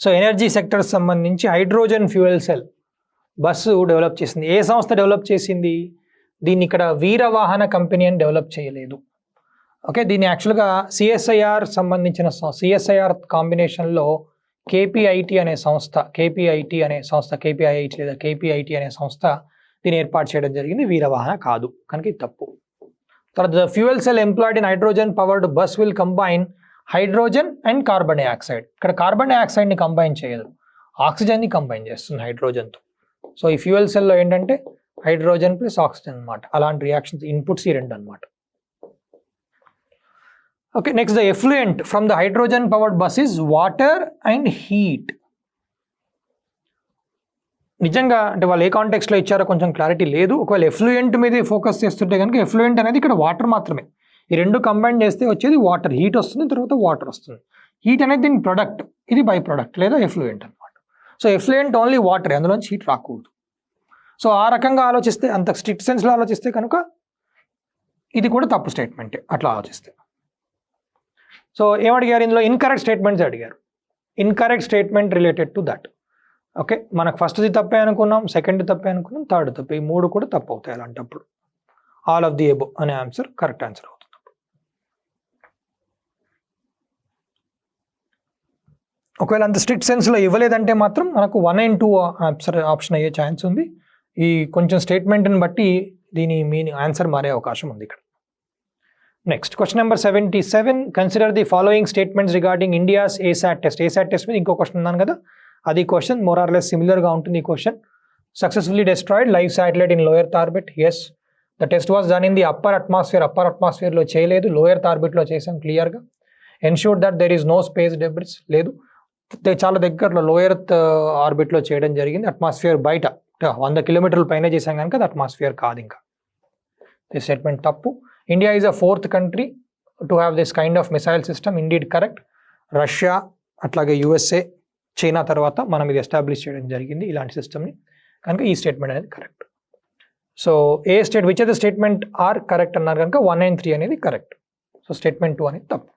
Speaker 1: So energy sector సంబంధించి hydrogen fuel cell bus develop చేసింది. ఏ సంస్థ డెవలప్ చేసింది? దీన్ని ఇక్కడ వీరవాహన కంపెనీ అని డెవలప్ చేయలేదు. ఓకే, దీన్ని యాక్చువల్గా సిఎస్ఐఆర్ సంబంధించిన సిఎస్ఐఆర్ కాంబినేషన్లో కేపీఐటి అనే సంస్థ, కేపీఐటి లేదా కేపీఐటి అనే సంస్థ దీన్ని ఏర్పాటు చేయడం జరిగింది. వీరవాహన కాదు, కనుక ఇది తప్పు. తర్వాత the fuel cell employed in hydrogen powered bus will combine hydrogen and carbon dioxide. ఇక్కడ కార్బన్ డైఆక్సైడ్ని కంబైన్ చేయదు, ఆక్సిజన్ని కంబైన్ చేస్తుంది హైడ్రోజన్తో. సో ఈ ఫ్యూయల్ సెల్లో ఏంటంటే హైడ్రోజన్ ప్లస్ ఆక్సిజన్ అనమాట. అలాంటి రియాక్షన్స్ ఇన్పుట్స్ ఈ రెండు అనమాట. Okay, next the effluent from the hydrogen powered bus is water and heat. నిజంగా అంటే వాళ్ళు ఏ కాంటెక్స్లో ఇచ్చారో కొంచెం క్లారిటీ లేదు. ఒకవేళ ఎఫ్లూయెంట్ మీద ఫోకస్ చేస్తుంటే కనుక ఎఫ్లూయెంట్ అనేది ఇక్కడ వాటర్ మాత్రమే. ఈ రెండు కంబైన్ చేస్తే వచ్చేది వాటర్, హీట్ వస్తుంది, తర్వాత వాటర్ వస్తుంది. హీట్ అనేది దీని ప్రొడక్ట్, ఇది బై ప్రొడక్ట్ లేదా ఎఫ్లూయెంట్ అనమాట. సో ఎఫ్లూయెంట్ ఓన్లీ వాటర్, అందులోంచి హీట్ రాకూడదు. సో ఆ రకంగా ఆలోచిస్తే, అంత స్ట్రిక్ట్ సెన్స్లో ఆలోచిస్తే కనుక ఇది కూడా తప్పు స్టేట్మెంటే అట్లా ఆలోచిస్తే. సో ఏమడిగారు ఇందులో? ఇన్కరెక్ట్ స్టేట్మెంట్స్ అడిగారు. Incorrect statement related to that. Okay, మనకు ఫస్ట్ది తప్పే అనుకున్నాం, సెకండ్ తప్పే అనుకున్నాం, థర్డ్ తప్పే, ఈ మూడు కూడా తప్పు అవుతాయి. అలాంటప్పుడు ఆల్ ఆఫ్ ది ఎబో అనే ఆన్సర్ కరెక్ట్ ఆన్సర్ అవుతుంది. ఒకవేళ అంత స్ట్రిక్ట్ సెన్స్లో ఇవ్వలేదంటే మాత్రం మనకు 1 and 2 ఆన్సర్ ఆప్షన్ అయ్యే ఛాన్స్ ఉంది. ఈ కొంచెం స్టేట్మెంట్ని బట్టి దీని మీనింగ్ ఆన్సర్ మారే అవకాశం ఉంది ఇక్కడ. Next question number 77. Consider the following statements regarding India's ఏసాట్ test. ఏసాట్ test మీద ఇంకో క్వశ్చన్ ఉన్నాను కదా, అది క్వశ్చన్ మోర్ ఆర్ లెస్ సిమిలర్గా ఉంటుంది. ఈ question successfully destroyed live satellite in lower orbit. Yes, the test was done in the upper atmosphere. Upper అట్మాస్ఫియర్లో చేయలేదు, లోయర్ ఆర్బిట్లో చేసాం క్లియర్గా. Ensure that there is no space debris. లేదు, చాలా దగ్గరలో లోయర్ ఆర్బిట్లో చేయడం జరిగింది. అట్మాస్ఫియర్ బయట 100 కిలోమీటర్ల పైన చేసాం కనుక అది అట్మాస్ఫియర్ కాదు. ఇంకా ఈ స్టేట్మెంట్ తప్పు. India is a 4th country to have this kind of missile system. Indeed correct. Russia, అట్లాగే యుఎస్ఏ, చైనా తర్వాత మనం ఇది ఎస్టాబ్లిష్ చేయడం జరిగింది ఇలాంటి సిస్టమ్ని, కనుక ఈ స్టేట్మెంట్ అనేది correct. So which of the statement are correct అన్నారు కనుక 1 and 3 అనేది కరెక్ట్. సో స్టేట్మెంట్ 2 అనేది తప్పు.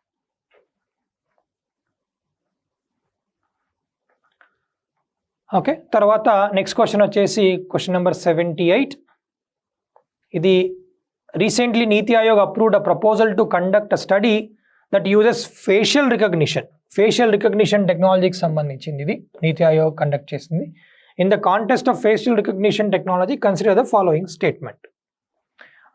Speaker 1: ఓకే, తర్వాత నెక్స్ట్ క్వశ్చన్ వచ్చేసి క్వశ్చన్ నెంబర్ 78. ఇది recently NITI Aayog approved a proposal to conduct a study that uses facial recognition టెక్నాలజీకి సంబంధించింది. ఇది నీతి ఆయోగ్ కండక్ట్ చేసింది. In the contest of facial recognition technology consider the following statement.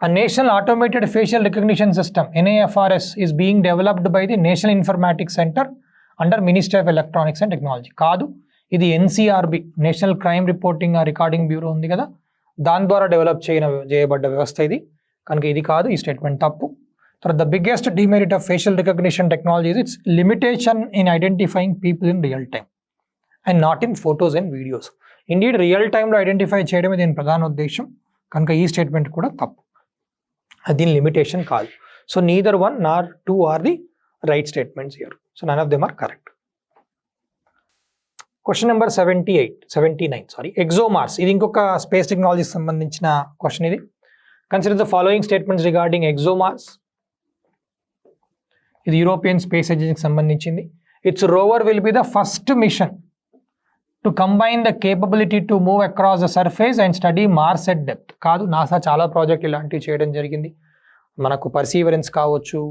Speaker 1: A national automated facial recognition system NAFRS is being developed by the national informatics centre under ministry of electronics and technology. కాదు, ఇది NCRB, national crime reporting recording bureau ఉంది కదా, దాని ద్వారా develop చేయబడ్డ వ్యవస్థ ఇది, కనుక ఇది కాదు. ఈ స్టేట్మెంట్ తప్పు. తర్వాత the biggest demerit of facial recognition technology it's limitation in identifying people in real time and not in photos and videos. Indeed real టైంలో ఐడెంటిఫై చేయడమే దీని ప్రధాన ఉద్దేశం, కనుక ఈ స్టేట్మెంట్ కూడా తప్పు. అది దీని లిమిటేషన్ కాదు. So neither 1 nor 2 are the right statements here. So none of them are correct. Question number 79. ExoMars. ఇది ఇంకొక స్పేస్ టెక్నాలజీకి సంబంధించిన క్వశ్చన్. ఇది consider the following statements regarding ExoMars. ఇది యూరోపియన్ స్పేస్ ఏజెన్సీకి సంబంధించింది. Its rover will be the first mission to combine the capability to move across the surface and study Mars at depth. కాదు, NASA చాలా ప్రాజెక్టులు ఇలాంటివి చేయడం జరిగింది. మనకు పర్సీవరెన్స్ కావచ్చు,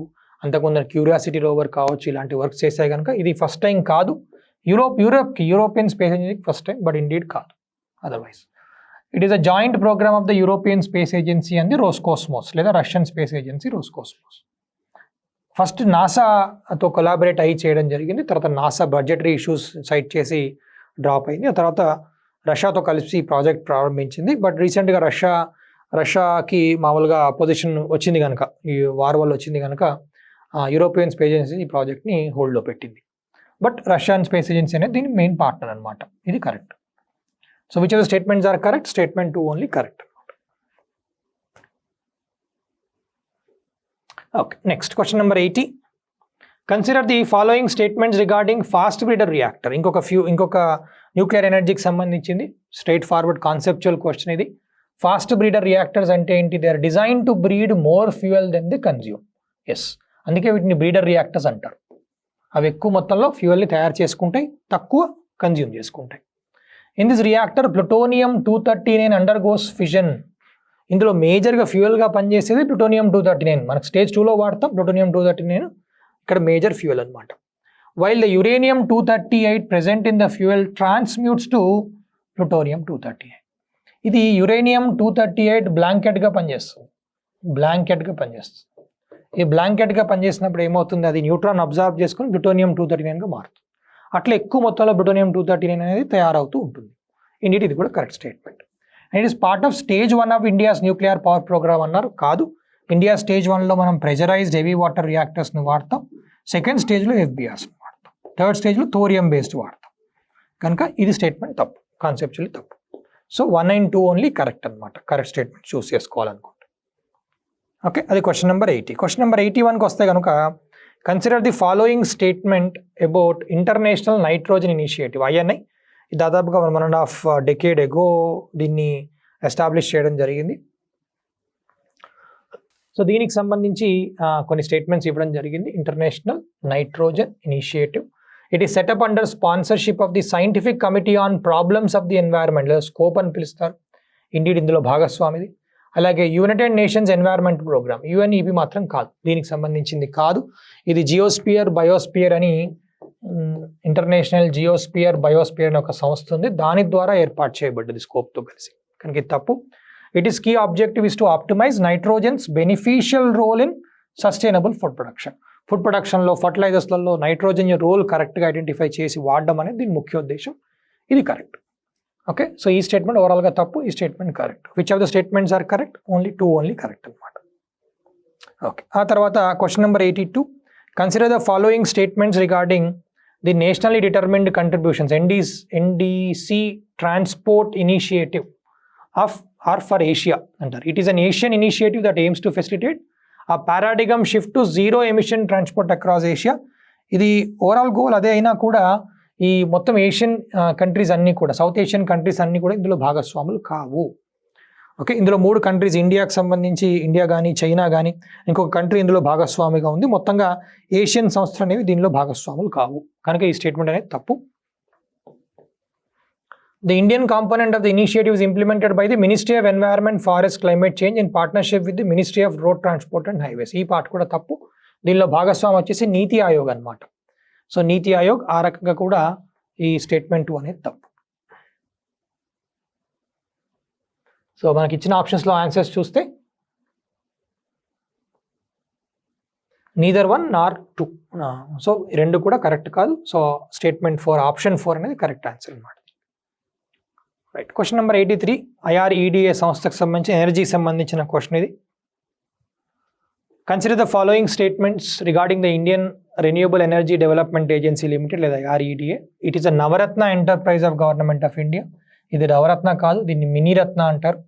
Speaker 1: అంతకుముందు క్యూరియాసిటీ రోవర్ కావచ్చు, ఇలాంటి వర్క్ చేసాయి కనుక ఇది ఫస్ట్ టైం కాదు. యూరోపియన్ స్పేస్ ఏజెన్సీకి ఫస్ట్ టైం, బట్ ఇండీడ్ కాదు otherwise. It is a joint programme of the European space Agency and the Roscosmos లేదా Russian space agency Roscosmos. First నాసాతో కొలాబరేట్ అయ్యి చేయడం జరిగింది. తర్వాత నాసా బడ్జెటరీ ఇష్యూస్ సైట్ చేసి డ్రాప్ అయింది. ఆ తర్వాత రష్యాతో కలిసి ప్రాజెక్ట్ ప్రారంభించింది. బట్ రీసెంట్గా రష్యాకి మామూలుగా అపోజిషన్ వచ్చింది కనుక, ఈ వార్ వల్ల వచ్చింది కనుక యూరోపియన్ స్పేస్ ఏజెన్సీ ఈ ప్రాజెక్ట్ని హోల్డ్లో పెట్టింది. బట్ రష్యన్ స్పేస్ ఏజెన్సీ అనేది దీని మెయిన్ పార్ట్నర్ అనమాట. ఇది correct. So which of the statements are correct? Statement 2 only correct. Okay, next question number 80. Consider the following statements regarding fast breeder reactor. ఇంకొక nuclear ఎనర్జీకి సంబంధించింది స్ట్రైట్ ఫార్వర్డ్ కాన్సెప్చువల్ క్వశ్చన్ ఇది. Fast breeder reactors అంటే ఏంటి? They are design to breed more fuel than the consume. Yes, అందుకే వీటిని breeder reactors అంటారు. అవి ఎక్కువ మొత్తంలో ఫ్యూయల్ని తయారు చేసుకుంటాయి, తక్కువ కన్జ్యూమ్ చేసుకుంటాయి. In this reactor plutonium 239 undergoes fission. ఇందులో మేజర్గా ఫ్యూయల్గా పనిచేసేది ప్లూటోనియం 239. మనకు స్టేజ్ 2లో వాడతాం ప్లూటోనియం 239, ఇక్కడ మేజర్ ఫ్యూయల్ అనమాట. While the uranium 238 present in the fuel transmutes to plutonium 238. ఇది యురేనియం 238 బ్లాంకెట్గా పనిచేస్తుంది. ఈ బ్లాంకెట్గా పనిచేసినప్పుడు ఏమవుతుంది? అది న్యూట్రాన్ అబ్జార్బ్ చేసుకుని ప్లూటోనియం 239గా మారుతుంది. అట్లా ఎక్కువ మొత్తంలో ప్లూటోనియం 239 అనేది తయారవుతూ ఉంటుంది. ఇండియట్ ఇది కూడా correct statement. And it is part of stage 1 of India's nuclear power programme అన్నారు. కాదు, ఇండియా స్టేజ్ 1లో మనం ప్రెజరైజ్డ్ హెవీ వాటర్ రియాక్టర్స్ని వాడతాం. సెకండ్ స్టేజ్లో FBRస్ని వాడతాం. థర్డ్ స్టేజ్లో థోరియం బేస్డ్ వాడతాం. కనుక ఇది స్టేట్మెంట్ తప్పు, కాన్సెప్చువల్లీ తప్పు. సో 1 and 2 ఓన్లీ కరెక్ట్ అనమాట. కరెక్ట్ స్టేట్మెంట్ చూస్ చేసుకోవాలనుకుంటే. ఓకే, అది క్వశ్చన్ నెంబర్ 80. క్వశ్చన్ నెంబర్ 81కి వస్తే కనుక consider the following statement about international nitrogen initiative, INI. ఇది దాదాపుగా 1.5 decade ఎగో దీన్ని ఎస్టాబ్లిష్ చేయడం జరిగింది. సో దీనికి సంబంధించి కొన్ని స్టేట్మెంట్స్ ఇవ్వడం జరిగింది. International nitrogen initiative, it is set up under sponsorship of the scientific committee on problems of the environment, లేదా స్కోప్ అని పిలుస్తారు. ఇండియా ఇందులో భాగస్వామిది. అలాగే United Nations environment programme, UNEP మాత్రం కాదు, దీనికి సంబంధించింది కాదు. ఇది జియోస్పియర్ బయోస్పియర్ అని ఇంటర్నేషనల్ జియోస్పియర్ బయోస్పియర్ అనే ఒక సంస్థ ఉంది, దాని ద్వారా ఏర్పాటు చేయబడ్డది స్కోప్తో కలిసి. కనుక ఇది తప్పు. It is key objective is to optimise nitrogen's beneficial role in sustainable food production. Food ప్రొడక్షన్లో ఫర్టిలైజర్స్లలో నైట్రోజన్ రోల్ కరెక్ట్గా ఐడెంటిఫై చేసి వాడడం అనేది దీని ముఖ్య ఉద్దేశం. ఇది కరెక్ట్. ఓకే, సో ఈ స్టేట్మెంట్ ఓవరాల్గా తప్పు, ఈ statement correct. Which of the statements are correct? Only 2 only correct అనమాట. ఓకే, ఆ తర్వాత question number 82. Consider the following statements regarding the nationally determined contributions NDC transport initiative or for Asia అంటారు. It is an Asian initiative that aims to facilitate a paradigm shift to zero emission transport across Asia. ఇది overall goal అదే అయినా కూడా ఈ మొత్తం Asian countries అన్నీ కూడా, south Asian countries అన్నీ కూడా ఇందులో భాగస్వాములు కావు. ఓకే, ఇందులో 3 కంట్రీస్, ఇండియాకి సంబంధించి ఇండియా కానీ చైనా కానీ ఇంకొక కంట్రీ ఇందులో భాగస్వామిగా ఉంది. మొత్తంగా ఏషియన్ సంస్థలు అనేవి దీనిలో భాగస్వాములు కావు. కనుక ఈ స్టేట్మెంట్ అనేది తప్పు. The Indian component of the initiative is implemented by the Ministry of Environment, Forest, Climate Change in partnership with the Ministry of Road Transport and Highways. ఈ పార్ట్ కూడా తప్పు. దీనిలో భాగస్వామి వచ్చేసి నీతి ఆయోగ్ అనమాట. సో నీతి ఆయోగ్ ఆ రకంగా కూడా ఈ స్టేట్మెంట్ 2 అనేది తప్పు. సో మనకి ఇచ్చిన ఆప్షన్స్లో ఆన్సర్స్ చూస్తే నీదర్ 1 nor 2. సో 2 కూడా కరెక్ట్ కాదు. సో స్టేట్మెంట్ 4, ఆప్షన్ 4 అనేది కరెక్ట్ ఆన్సర్ అనమాట. Right, question number 83. IREDA సంస్థకు సంబంధించి ఎనర్జీకి సంబంధించిన క్వశ్చన్ ఇది. Consider the following statements regarding the Indian renewable energy development agency limited లేదా IREDA. It is a Navratna enterprise of government of India. ఇది నవరత్న కాదు, దీన్ని మినీరత్న అంటారు.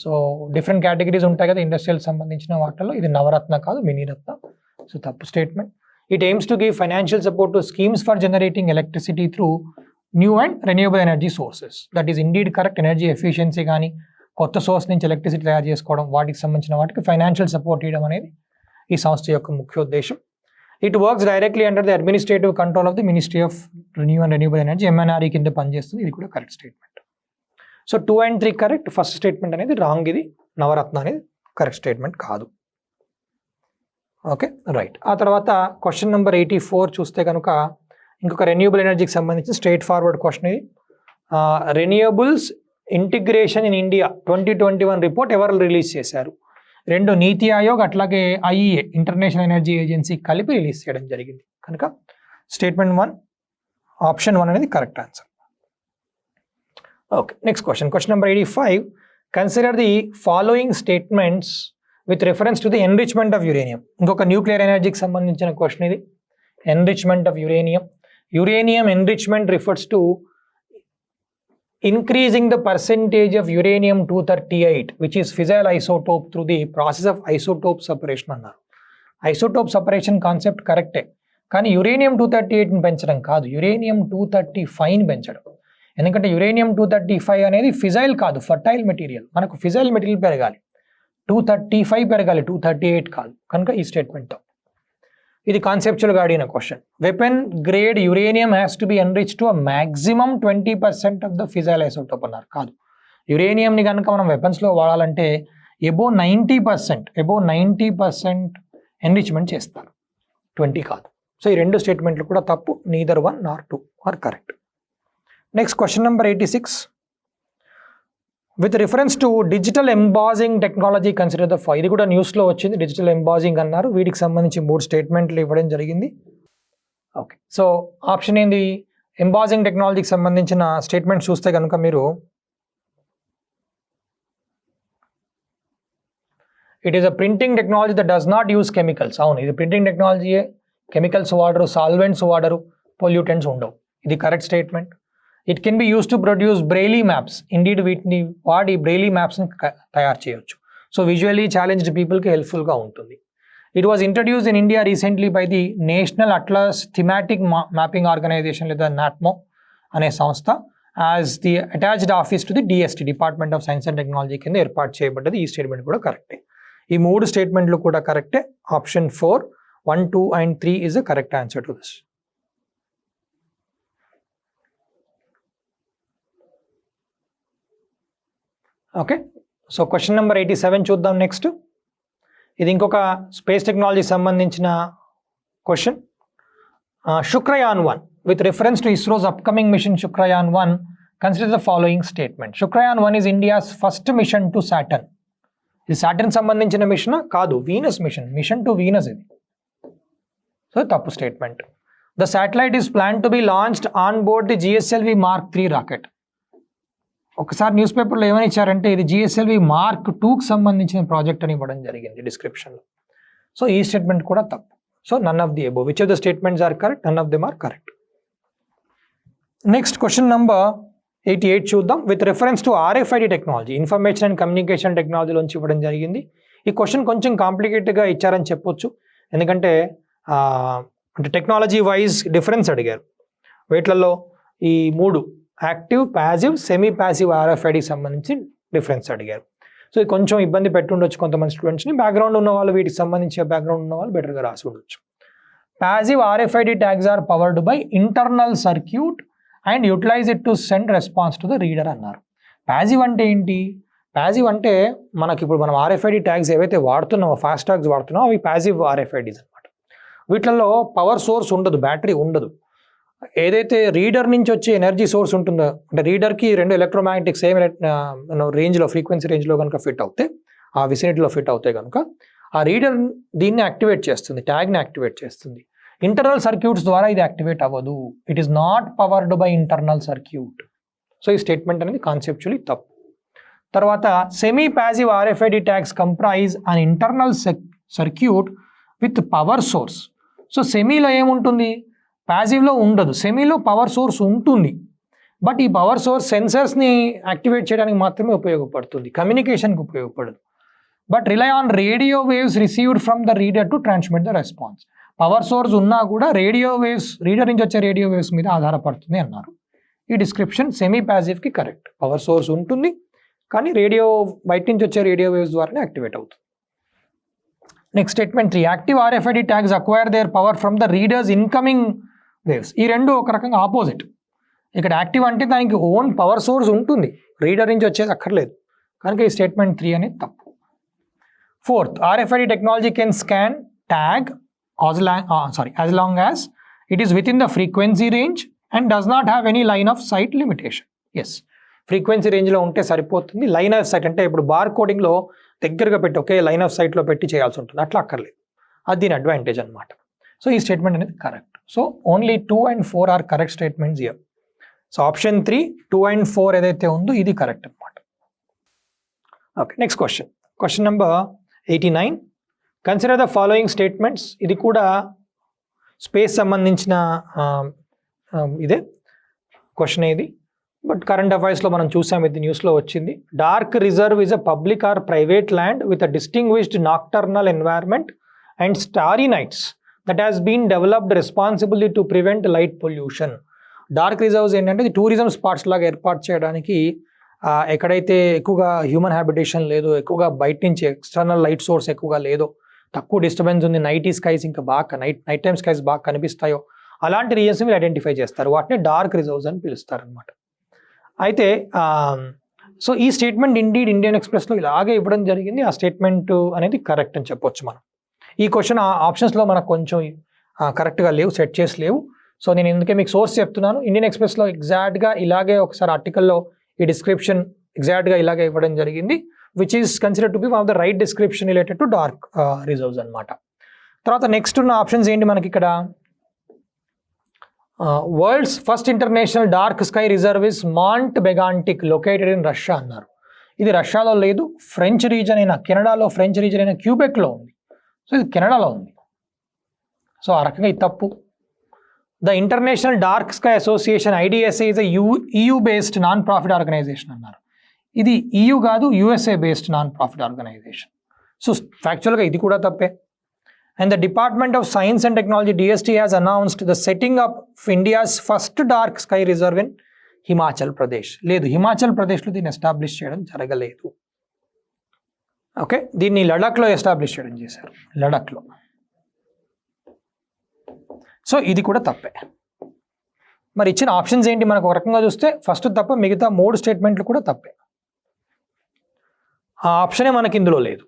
Speaker 1: సో డిఫరెంట్ కేటగిరీస్ ఉంటాయి కదా ఇండస్ట్రియల్ సంబంధించిన వాటిల్లో, ఇది నవరత్న కాదు మినీరత్న. సో తప్పు statement. It AIIMS to give financial support to schemes for generating electricity through new and renewable energy sources. That is indeed correct. Energy efficiency కానీ కొత్త సోర్స్ నుంచి ఎలక్ట్రిసిటీ తయారు చేసుకోవడం, వాటికి సంబంధించిన వాటికి ఫైనాన్షియల్ సపోర్ట్ ఇవ్వడం అనేది ఈ సంస్థ యొక్క ముఖ్య ఉద్దేశం. It works directly under the administrative control of the ministry of new and renewable energy, MNRE కింద పనిచేస్తుంది. ఇది కూడా correct statement. So 2 and 3 correct. First statement అనేది రాంగ్. ఇది నవరత్న అనేది కరెక్ట్ స్టేట్మెంట్ కాదు. Okay, right. ఆ తర్వాత క్వశ్చన్ నెంబర్ 84 చూస్తే కనుక ఇంకొక రెన్యూబుల్ ఎనర్జీకి సంబంధించిన స్ట్రైట్ ఫార్వర్డ్ క్వశ్చన్ ఇది. Renewables integration in India 2021 report ఎవరు రిలీజ్ చేశారు? రెండు నీతి ఆయోగ్ అట్లాగే ఐఈఏ ఇంటర్నేషనల్ ఎనర్జీ ఏజెన్సీ కలిపి రిలీజ్ చేయడం జరిగింది. కనుక స్టేట్మెంట్ 1 ఆప్షన్ 1 అనేది correct answer. Okay, next question number 85. Consider the following statements with reference to the enrichment of uranium. ఇంకొక న్యూక్లియర్ ఎనర్జీకి సంబంధించిన క్వశ్చన్ ఇది. Enrichment of uranium. Uranium enrichment refers to increasing the percentage of uranium-238 which is fissile isotope through the process of isotope separation అన్నారు. Isotope separation concept కరెక్టే, కానీ uranium-238ని పెంచడం కాదు, uranium-235ని పెంచడం. ఎందుకంటే uranium-235 అనేది ఫిజైల్ కాదు, ఫర్టైల్ మెటీరియల్. మనకు ఫిజైల్ మెటీరియల్ పెరగాలి, 235 పెరగాలి, 238 కాదు. కనుక ఈ స్టేట్మెంట్తో ఇది కాన్సెప్చువల్గా అడిగిన question. Weapon grade uranium has to B enrich to maximum 20% of the fissile isotope అన్నారు. కాదు, యురేనియంని కనుక మనం వెపన్స్లో వాడాలంటే అబోవ్ 90% ఎన్రిచ్మెంట్ చేస్తారు, 20 కాదు. సో ఈ రెండు స్టేట్మెంట్లు కూడా తప్పు. Neither 1 nor 2 are correct. Next question number 86. With reference to digital embossing technology consider the ఇది కూడా న్యూస్లో వచ్చింది. డిజిటల్ ఎంబాజింగ్ అన్నారు, వీటికి సంబంధించి 3 స్టేట్మెంట్లు ఇవ్వడం జరిగింది. ఓకే, సో ఆప్షన్ ఏంది? ఎంబాజింగ్ టెక్నాలజీకి సంబంధించిన స్టేట్మెంట్ చూస్తే కనుక మీరు it is a printing technology that does not use chemicals. అవును, ఇది ప్రింటింగ్ టెక్నాలజీయే, కెమికల్స్ వాడరు, సాల్వెంట్స్ వాడరు, పొల్యూటెంట్స్ ఉండవు. ఇది correct statement. It can be use to produce Braille maps. Indeed వీటిని వాడి బ్రెయిలీ మ్యాప్స్ని తయారు చేయొచ్చు. సో విజువల్లీ ఛాలెంజ్డ్ పీపుల్కి హెల్ప్ఫుల్గా ఉంటుంది. It was introduced in India recently by the national atlas thematic mapping organisation లేదా నాట్మో అనే సంస్థ as the attached office to the DST department of science and technology కింద ఏర్పాటు చేయబడ్డది. ఈ స్టేట్మెంట్ కూడా కరెక్టే. ఈ 3 స్టేట్మెంట్లు కూడా కరెక్టే. Option 4, 1, 2 and 3 is the correct answer to this. Okay, so question number 87 చూద్దాం. నెక్స్ట్ ఇది ఇంకొక స్పేస్ టెక్నాలజీ సంబంధించిన question. Shukrayaan 1 with reference to ISRO's upcoming mission Shukrayaan 1 consider the following statement. Shukrayaan 1 is India's first mission to Saturn. ఇది Saturn సంబంధించిన mission కాదు, Venus mission to Venus ఇది. So తప్పు statement. The satellite is plan to be launched on board the GSLV Mark 3 rocket. ఒకసారి news పేపర్లో ఏమని ఇచ్చారంటే ఇది GSLV Mark 2కి సంబంధించిన ప్రాజెక్ట్ అని ఇవ్వడం జరిగింది డిస్క్రిప్షన్లో. సో ఈ స్టేట్మెంట్ కూడా తప్పు. So none of the above. Which of the statements are correct? None of them are correct. Next question number 88 చూద్దాం. With reference to RFID technology, information and communication టెక్నాలజీలోంచి ఇవ్వడం జరిగింది. ఈ క్వశ్చన్ కొంచెం కాంప్లికేటెడ్గా ఇచ్చారని చెప్పొచ్చు, ఎందుకంటే అంటే టెక్నాలజీ వైజ్ డిఫరెన్స్ అడిగారు. వీటిలలో ఈ 3 యాక్టివ్, ప్యాసివ్, సెమీ ప్యాసివ్ RFIDకి సంబంధించి డిఫరెన్స్ అడిగారు. సో ఇది కొంచెం ఇబ్బంది పెట్టుండొచ్చు కొంతమంది స్టూడెంట్స్ని. బ్యాక్గ్రౌండ్ ఉన్న వాళ్ళు, వీటికి సంబంధించి బ్యాక్గ్రౌండ్ ఉన్న వాళ్ళు బెటర్గా రాసి ఉండొచ్చు. Passive RFID tags are powered by internal circuit and utilise it to send response to the reader అన్నారు. ప్యాసివ్ అంటే ఏంటి? ప్యాసివ్ అంటే మనకి ఇప్పుడు మనం RFID ట్యాగ్స్ ఏవైతే వాడుతున్నామో, ఫాస్ట్ ట్యాగ్స్ వాడుతున్నామో, అవి ప్యాసివ్ RFIDs అనమాట. వీటిల్లో పవర్ సోర్స్ ఉండదు, బ్యాటరీ ఉండదు. ఏదైతే రీడర్ నుంచి వచ్చే ఎనర్జీ సోర్స్ ఉంటుందో, అంటే రీడర్కి 2 ఎలక్ట్రోమాగ్నెటిక్ సేమ్ రేంజ్లో, ఫ్రీక్వెన్సీ రేంజ్లో కనుక ఫిట్ అవుతే, ఆ విసినిటీలో ఫిట్ అవుతాయి కనుక ఆ రీడర్ దీన్ని యాక్టివేట్ చేస్తుంది, ట్యాగ్ని యాక్టివేట్ చేస్తుంది. ఇంటర్నల్ సర్క్యూట్స్ ద్వారా ఇది యాక్టివేట్ అవ్వదు. It is not powered by internal circuit. So ఈ స్టేట్మెంట్ అనేది కాన్సెప్చువల్లీ తప్పు. తర్వాత semi passive RFID tags comprise an internal circuit with power source. So సెమీలో ఏముంటుంది? ప్యాసివ్లో ఉండదు, సెమీలో పవర్ సోర్స్ ఉంటుంది. బట్ ఈ పవర్ సోర్స్ సెన్సర్స్ని యాక్టివేట్ చేయడానికి మాత్రమే ఉపయోగపడుతుంది, కమ్యూనికేషన్కి ఉపయోగపడదు. But rely on radio waves received from the reader to transmit the response. Power source ఉన్నా కూడా రేడియో వేవ్స్, రీడర్ నుంచి వచ్చే రేడియో వేవ్స్ మీద ఆధారపడుతుంది అన్నారు. ఈ డిస్క్రిప్షన్ సెమీ ప్యాసివ్కి కరెక్ట్. పవర్ సోర్స్ ఉంటుంది కానీ రేడియో, బయట నుంచి వచ్చే రేడియో వేవ్స్ ద్వారానే యాక్టివేట్ అవుతుంది. Next statement 3. Active RFID tags acquire their power from the reader's incoming waves. ఈ రెండు ఒక రకంగా ఆపోజిట్. ఇక్కడ యాక్టివ్ అంటే దానికి ఓన్ పవర్ సోర్స్ ఉంటుంది, రీడర్ నుంచి వచ్చేది అక్కర్లేదు. కనుక ఈ స్టేట్మెంట్ 3 అనేది తప్పు. 4th, RFID technology can scan tag as long as it is within the frequency range and does not have any line of sight limitation. Yes, frequency రేంజ్లో ఉంటే సరిపోతుంది. లైన్ ఆఫ్ సైట్ అంటే ఇప్పుడు బార్ కోడింగ్లో దగ్గరగా పెట్టి ఒకే line of సైట్లో పెట్టి చేయాల్సి ఉంటుంది, అట్లా అక్కర్లేదు. అది దీని అడ్వాంటేజ్ అనమాట. సో ఈ స్టేట్మెంట్ అనేది correct. So only 2 and 4 are correct statements here. So option 3, 2 and 4 ఏదైతే ఉందో ఇది కరెక్ట్ అనమాట. Okay, next question number 89. Consider the following statements. ఇది కూడా స్పేస్ సంబంధించిన ఇదే క్వశ్చన్ ఇది, బట్ కరెంట్ అఫైర్స్లో మనం చూసాం, ఇది న్యూస్లో వచ్చింది. Dark reserve is a public or private land with a distinguished nocturnal environment and starry nights that has been developed responsibility to prevent light pollution. Dark reserves ఏంటంటే ఇది టూరిజం స్పాట్స్ లాగా ఏర్పాటు చేయడానికి, ఎక్కడైతే ఎక్కువగా హ్యూమన్ హ్యాబిటేషన్ లేదో, ఎక్కువగా బయట నుంచి ఎక్స్టర్నల్ లైట్ సోర్స్ ఎక్కువగా లేదో, తక్కువ డిస్టర్బెన్స్ ఉంది, నైట్ స్కైస్ ఇంకా బాగా నైట్ టైమ్ స్కైస్ బాగా కనిపిస్తాయో అలాంటి రీజన్స్ మీరు ఐడెంటిఫై చేస్తారు, వాటిని డార్క్ రిజర్వ్స్ అని పిలుస్తారు అనమాట. అయితే సో ఈ స్టేట్మెంట్ ఇండియన్ ఎక్స్ప్రెస్లో ఇలాగే ఇవ్వడం జరిగింది. ఆ స్టేట్మెంట్ అనేది కరెక్ట్ అని చెప్పొచ్చు మనం. ఈ క్వశ్చన్ ఆప్షన్స్లో మనకు కొంచెం కరెక్ట్గా లేవు, సెట్ చేసి లేవు. సో నేను ఎందుకే మీకు సోర్స్ చెప్తున్నాను. ఇండియన్ ఎక్స్ప్రెస్లో ఎగ్జాక్ట్గా ఇలాగే ఒకసారి ఆర్టికల్లో ఈ డిస్క్రిప్షన్ ఎగ్జాక్ట్గా ఇలాగే ఇవ్వడం జరిగింది, which is considered to be one of the right description related to dark reserves అనమాట. తర్వాత నెక్స్ట్ ఉన్న ఆప్షన్స్ ఏంటి మనకి ఇక్కడ? World's first international dark sky reserve is Mont Megantic located in Russia అన్నారు. ఇది రష్యాలో లేదు, ఫ్రెంచ్ రీజన్ అయిన కెనడాలో, ఫ్రెంచ్ రీజన్ అయిన క్యూబెక్లో ఉంది. సో ఇది కెనడాలో ఉంది. సో ఆ రకంగా ఇది తప్పు. The International dark Sky Association IDSA is EU based non profit organisation అన్నారు. ఇది EU కాదు, USA based non profit organisation. So ఫ్యాక్చువల్గా ఇది కూడా తప్పే. And the Department of Science and Technology DST has announced the setting up of India's first dark sky reserve in Himachal Pradesh. లేదు, హిమాచల్ ప్రదేశ్లో దీన్ని ఎస్టాబ్లిష్ చేయడం జరగలేదు. ఓకే, దీన్ని లడాఖ్లో ఎస్టాబ్లిష్ చేయడం చేశారు, లడాఖ్లో. సో ఇది కూడా తప్పే. మరి ఇచ్చిన ఆప్షన్స్ ఏంటి మనకు ఒక రకంగా చూస్తే? ఫస్ట్ తప్ప, మిగతా 3 స్టేట్మెంట్లు కూడా తప్పే. ఆ ఆప్షనే మనకి ఇందులో లేదు.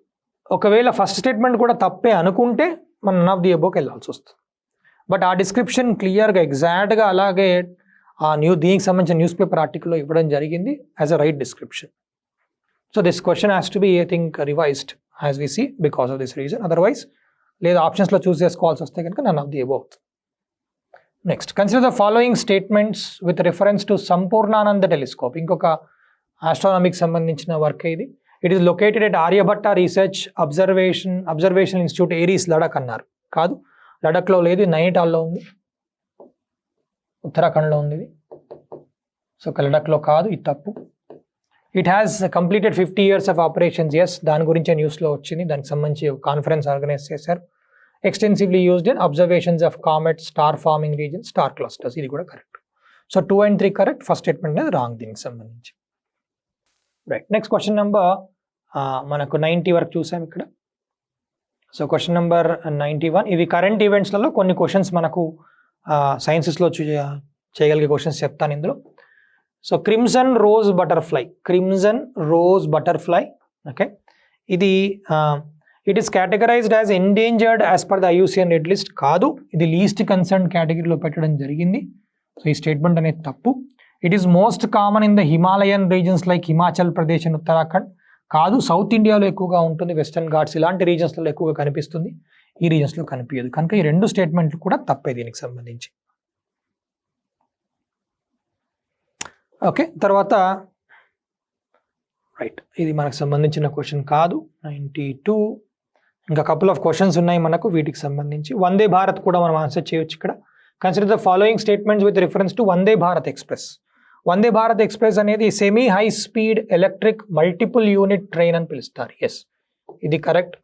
Speaker 1: ఒకవేళ ఫస్ట్ స్టేట్మెంట్ కూడా తప్పే అనుకుంటే మనం నన్ ఆఫ్ ది అబోవ్కి వెళ్ళాల్సి వస్తుంది. బట్ ఆ డిస్క్రిప్షన్ క్లియర్గా ఎగ్జాక్ట్గా అలాగే ఆ దీనికి సంబంధించిన న్యూస్ పేపర్ ఆర్టికల్లో ఇవ్వడం జరిగింది as a right description. So this question has to be I think revised as we see because of this reason. Otherwise లేదా ఆప్షన్స్లో చూస్ చేసుకోవాల్సి వస్తే కనుక none of the above. Next, consider the following statements with reference to Sampurnanand telescope. ఇంకొక ఆస్ట్రానమీకి సంబంధించిన work ఇది. It is located at Aryabhatta Research Observation Institute, ARIES, Ladakh అన్నారు. కాదు, లడాఖ్లో లేదు, నైనిటాల్లో ఉంది, ఉత్తరాఖండ్లో ఉంది ఇది. సో లడాఖ్లో కాదు, ఇది తప్పు. It has completed 50 years of operations. Yes, దాని గురించే న్యూస్లో వచ్చింది, దానికి సంబంధించి కాన్ఫరెన్స్ ఆర్గనైజ్ చేశారు. Extensively used in observations of comets, star forming region, star clusters. ఇది కూడా correct. So 2 and 3 correct. First statement అనేది రాంగ్ దీనికి సంబంధించి. రైట్, నెక్స్ట్ క్వశ్చన్ నెంబర్ మనకు 90 వరకు చూసాం ఇక్కడ. So question number 91. ఇవి కరెంట్ ఈవెంట్స్లలో కొన్ని క్వశ్చన్స్ మనకు సైన్సెస్లో చేయగలిగే క్వశ్చన్స్ చెప్తాను ఇందులో. So crimson rose butterfly, okay, ఇది it is categorised as endangered as per the IUCN red list. కాదు, ఇది లీస్ట్ కన్సర్న్ కేటగిరీలో పెట్టడం జరిగింది. సో ఈ స్టేట్మెంట్ అనేది తప్పు. It is most common in the Himalayan reasons like Himachal Pradesh and Uttarakhand. కాదు, సౌత్ ఇండియాలో ఎక్కువగా ఉంటుంది, వెస్టర్న్ ఘాట్స్ ఇలాంటి రీజన్స్లో ఎక్కువగా కనిపిస్తుంది, ఈ రీజన్స్లో కనిపించదు. కనుక ఈ 2 స్టేట్మెంట్లు కూడా తప్పే దీనికి సంబంధించి. ఓకే, తర్వాత రైట్, ఇది మనకు సంబంధించిన క్వశ్చన్ కాదు. 92. ఇంకా కపుల్ ఆఫ్ క్వశ్చన్స్ ఉన్నాయి మనకు వీటికి సంబంధించి. వందే భారత్ కూడా మనం ఆన్సర్ చేయొచ్చు ఇక్కడ. Consider the following statements with reference to Vande Bharat Express. Vande Bharat Express అనేది semi high speed electric multiple unit train అని పిలుస్తారు. ఎస్, ఇది correct.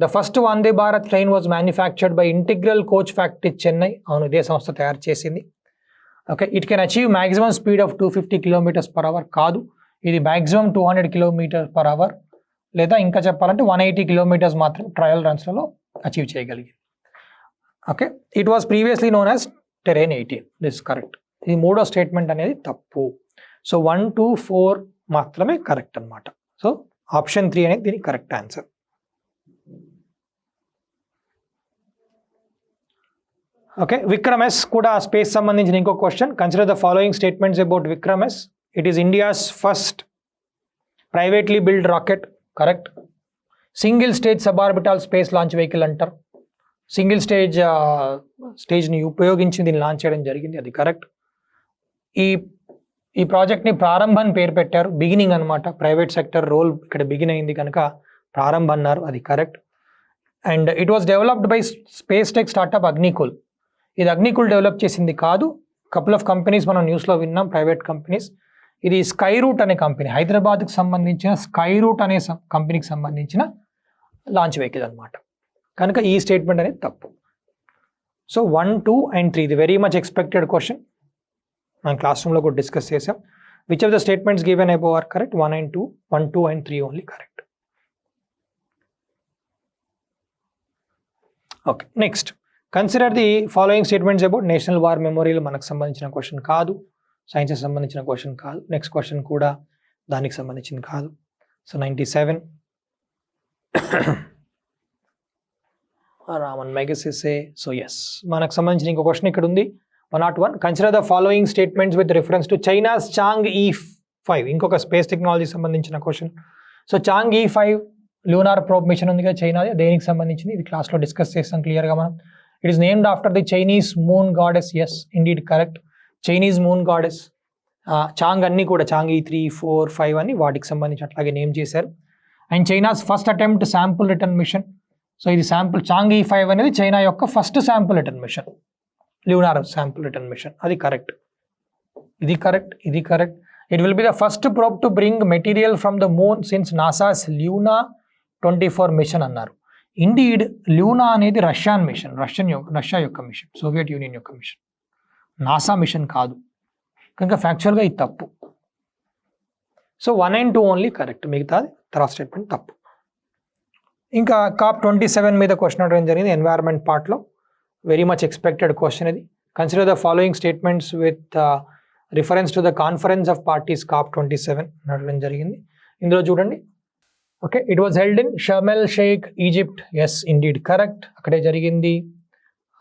Speaker 1: The first Vande Bharat train was manufactured by Integral Coach Factory Chennai. అవును, ఇదే సంస్థ తయారు చేసింది. Okay, it can achieve maximum speed of 250 km/h. కాదు, ఇది మ్యాక్సిమం 200 km/h, లేదా ఇంకా చెప్పాలంటే 180 km మాత్రం ట్రయల్ రన్స్లలో అచీవ్ చేయగలిగింది. Okay, it was previously known as terrain 18. This correct. ఈ 3వ స్టేట్మెంట్ అనేది తప్పు. సో 1, 2, 4 మాత్రమే కరెక్ట్ అనమాట. సో ఆప్షన్ 3 అనేది దీనికి కరెక్ట్ ఆన్సర్. ఓకే, విక్రమ్-S కూడా స్పేస్ సంబంధించిన ఇంకో question. Consider the following statements about Vikram S. It is India's first privately build rocket. Correct. Single stage suborbital space launch vehicle అంటారు. సింగిల్ స్టేజ్ని ఉపయోగించి దీన్ని లాంచ్ చేయడం జరిగింది, అది కరెక్ట్. ఈ ప్రాజెక్ట్ని ప్రారంభ అని పేరు పెట్టారు, బిగినింగ్ అనమాట. ప్రైవేట్ సెక్టర్ రోల్ ఇక్కడ బిగిన్ అయింది కనుక ప్రారంభ అన్నారు, అది correct. And it was developed by space tech startup Agnikul. ఇది అగ్నికుల్ డెవలప్ చేసింది కాదు, కపుల్ ఆఫ్ కంపెనీస్ మనం న్యూస్లో విన్నాం, ప్రైవేట్ కంపెనీస్. ఇది స్కై రూట్ అనే కంపెనీ, హైదరాబాద్కి సంబంధించిన స్కై రూట్ అనే కంపెనీకి సంబంధించిన లాంచ్ వెహికల్ అనమాట. కనుక ఈ స్టేట్మెంట్ అనేది తప్పు. సో 1, 2 and 3 ఇది వెరీ మచ్ ఎక్స్పెక్టెడ్ క్వశ్చన్, మనం క్లాస్ రూమ్లో కూడా డిస్కస్ చేసాం. Which of the statements given above are correct? 1 and 2, 1, 2 and 3 only correct. Okay, next consider the following statements about national war memorial. మనకు సంబంధించిన question కాదు, sciences సంబంధించిన question కాదు. Next question కూడా దానికి సంబంధించింది కాదు. So 97 Raman Magsaysay. So yes, మనకు సంబంధించిన ఇంకో క్వశ్చన్ ఇక్కడ ఉంది, 101. Consider the following statements with reference to China's Chang E5. ఇంకొక స్పేస్ టెక్నాలజీ సంబంధించిన question. So Chang E5 lunar probe mission ఉంది కదా చైనాది, దేనికి సంబంధించింది? ఇది క్లాస్లో డిస్కస్ చేస్తాం క్లియర్గా మనం. It is named after the Chinese moon goddess. Yes, indeed correct, Chinese moon goddess. Chang'e అన్నీ కూడా చాంగ్ E3, 4, 5 అని వాటికి సంబంధించి అట్లాగే నేమ్ చేశారు. And China's first attempt sample return mission. So ఇది శాంపుల్, చాంగ్ E5 అనేది చైనా యొక్క first sample return mission, lunar sample return mission, అది కరెక్ట్. ఇది కరెక్ట్, ఇది correct. It will be the first probe to bring material from the moon since NASA's Luna 24 mission అన్నారు. Indeed Luna అనేది Russian mission, Russia యొక్క mission, Soviet Union యొక్క mission, NASA mission కాదు. కనుక ఫ్యాక్చువల్గా ఇది తప్పు. సో 1 and 2 ఓన్లీ కరెక్ట్, మిగతాది తర్వాత స్టేట్మెంట్ తప్పు. ఇంకా COP27 మీద క్వశ్చన్ అడగడం జరిగింది ఎన్వైర్న్మెంట్ పార్ట్లో, వెరీ మచ్ ఎక్స్పెక్టెడ్ క్వశ్చన్ ఇది. Consider the following statements with reference to the conference of parties COP27 అడగడం జరిగింది. ఇందులో చూడండి, okay, it was held in Sharm El Sheikh, Egypt. Yes, indeed correct, అక్కడే జరిగింది.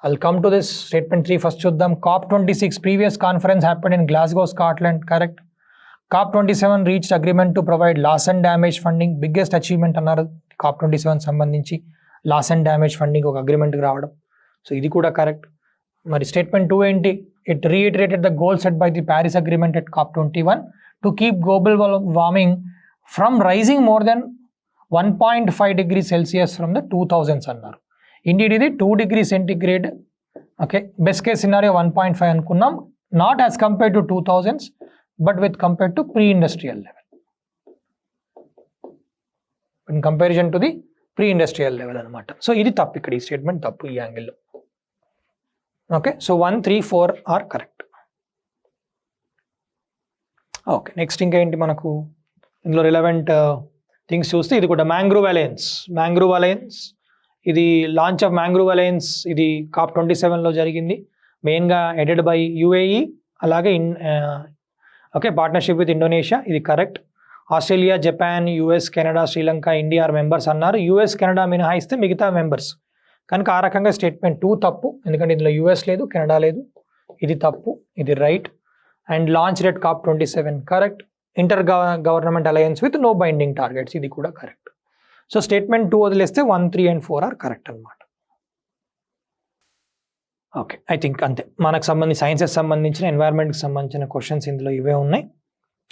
Speaker 1: I'll come to this statement 3 first చూద్దాం. COP26 previous conference happened in Glasgow, Scotland. Correct. COP27 reached agreement to provide loss and damage funding. Biggest achievement అన్నారు COP27 సంబంధించి, loss and damage funding ఒక అగ్రిమెంట్కి రావడం. So ఇది కూడా correct. మరి statement 2 ఏంటి? It reiterated the goal set by the Paris agreement at COP21 to keep global warming from rising more than 1.5 degrees Celsius from the 2000s అన్నారు. Indeed ఇది 2 degrees centigrade. Okay, best case scenario 1.5 అనుకున్నాం, not as compared to 2000s but with compared to pre industrial level, in comparison to the pre industrial level అనమాట. So ఇది తప్పు, ఇక్కడ ఈ statement తప్పు ఈ యాంగిల్లో. Okay, so 1, 3, 4 are correct. Okay, next ఇంకేంటి మనకు ఇందులో రిలవెంట్ థింగ్స్ చూస్తే, ఇది కూడా మ్యాంగ్రూవ్ అలయన్స్. ఇది లాంచ్ ఆఫ్ మ్యాంగ్రూవ్ అలయన్స్ ఇది COP27లో జరిగింది, మెయిన్గా హెడెడ్ బై UAE, అలాగే ఓకే పార్ట్నర్షిప్ విత్ ఇండోనేషియా, ఇది correct. Australia, Japan, US, Canada, Sri Lanka, India are members అన్నారు. US, కెనడా మినహాయిస్తే మిగతా మెంబర్స్. కనుక ఆ రకంగా స్టేట్మెంట్ 2 తప్పు, ఎందుకంటే ఇందులో US లేదు, కెనడా లేదు, ఇది తప్పు, ఇది right. And launch at COP27 correct. Inter government alliance with no binding targets, ఇది కూడా కరెక్ట్. సో స్టేట్మెంట్ 2 వదిలేస్తే 1, 3 and 4 ఆర్ కరెక్ట్ అనమాట. ఓకే, ఐ థింక్ అంతే. మనకు సంబంధించి సైన్సెస్ సంబంధించిన, ఎన్వైర్న్మెంట్కి సంబంధించిన క్వశ్చన్స్ ఇందులో ఇవే ఉన్నాయి.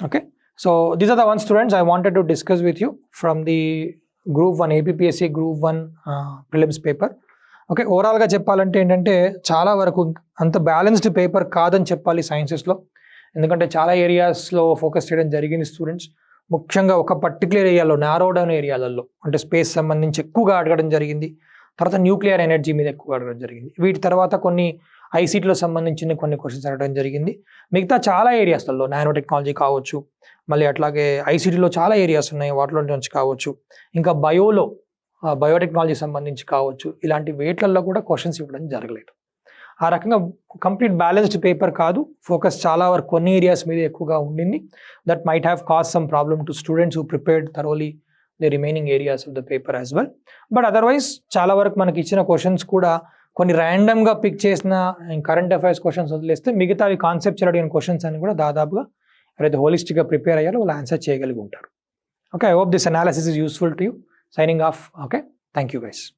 Speaker 1: Okay, so these are the one students I wanted to discuss with you from the Group-1 APPSC Group-1 prelims paper. Okay, ఓవరాల్గా చెప్పాలంటే ఏంటంటే చాలా వరకు అంత బ్యాలెన్స్డ్ పేపర్ కాదని చెప్పాలి సైన్సెస్లో, ఎందుకంటే చాలా ఏరియాస్లో ఫోకస్ చేయడం జరిగింది స్టూడెంట్స్. ముఖ్యంగా ఒక పర్టికులర్ ఏరియాలో, నారో డౌన్ ఏరియాలలో, అంటే స్పేస్ సంబంధించి ఎక్కువగా అడగడం జరిగింది. తర్వాత న్యూక్లియర్ ఎనర్జీ మీద ఎక్కువగా అడగడం జరిగింది. వీటి తర్వాత కొన్ని ఐసీటీలో సంబంధించిన కొన్ని క్వశ్చన్స్ అడగడం జరిగింది. మిగతా చాలా ఏరియాస్లలో, నానో టెక్నాలజీ కావచ్చు, మళ్ళీ అట్లాగే ఐసీటీలో చాలా ఏరియాస్ ఉన్నాయి, వాటిలో నుంచి కావచ్చు, ఇంకా బయోటెక్నాలజీ సంబంధించి కావచ్చు, ఇలాంటి వేట్లలో కూడా క్వశ్చన్స్ ఇవ్వడం జరగలేదు. ఆ రకంగా కంప్లీట్ బ్యాలెన్స్డ్ పేపర్ కాదు, ఫోకస్ చాలా వరకు కొన్ని ఏరియాస్ మీద ఎక్కువగా ఉండింది. That might have cause some problem to students who prepared thoroughly the remaining areas of the paper as well. But otherwise చాలా వరకు మనకి ఇచ్చిన క్వశ్చన్స్ కూడా కొన్ని ర్యాండమ్గా పిక్ చేసిన కరెంట్ అఫైర్స్ క్వశ్చన్స్ వదిలేస్తే మిగతావి కాన్సెప్చువల్ అడిగిన క్వశ్చన్స్ అని కూడా దాదాపుగా ఎవరైతే హోలిస్టిక్గా ప్రిపేర్ అయ్యారో వాళ్ళు ఆన్సర్ చేయగలిగి ఉంటారు. Okay, I hope this analysis is useful to you. Signing off. Okay, thank you guys.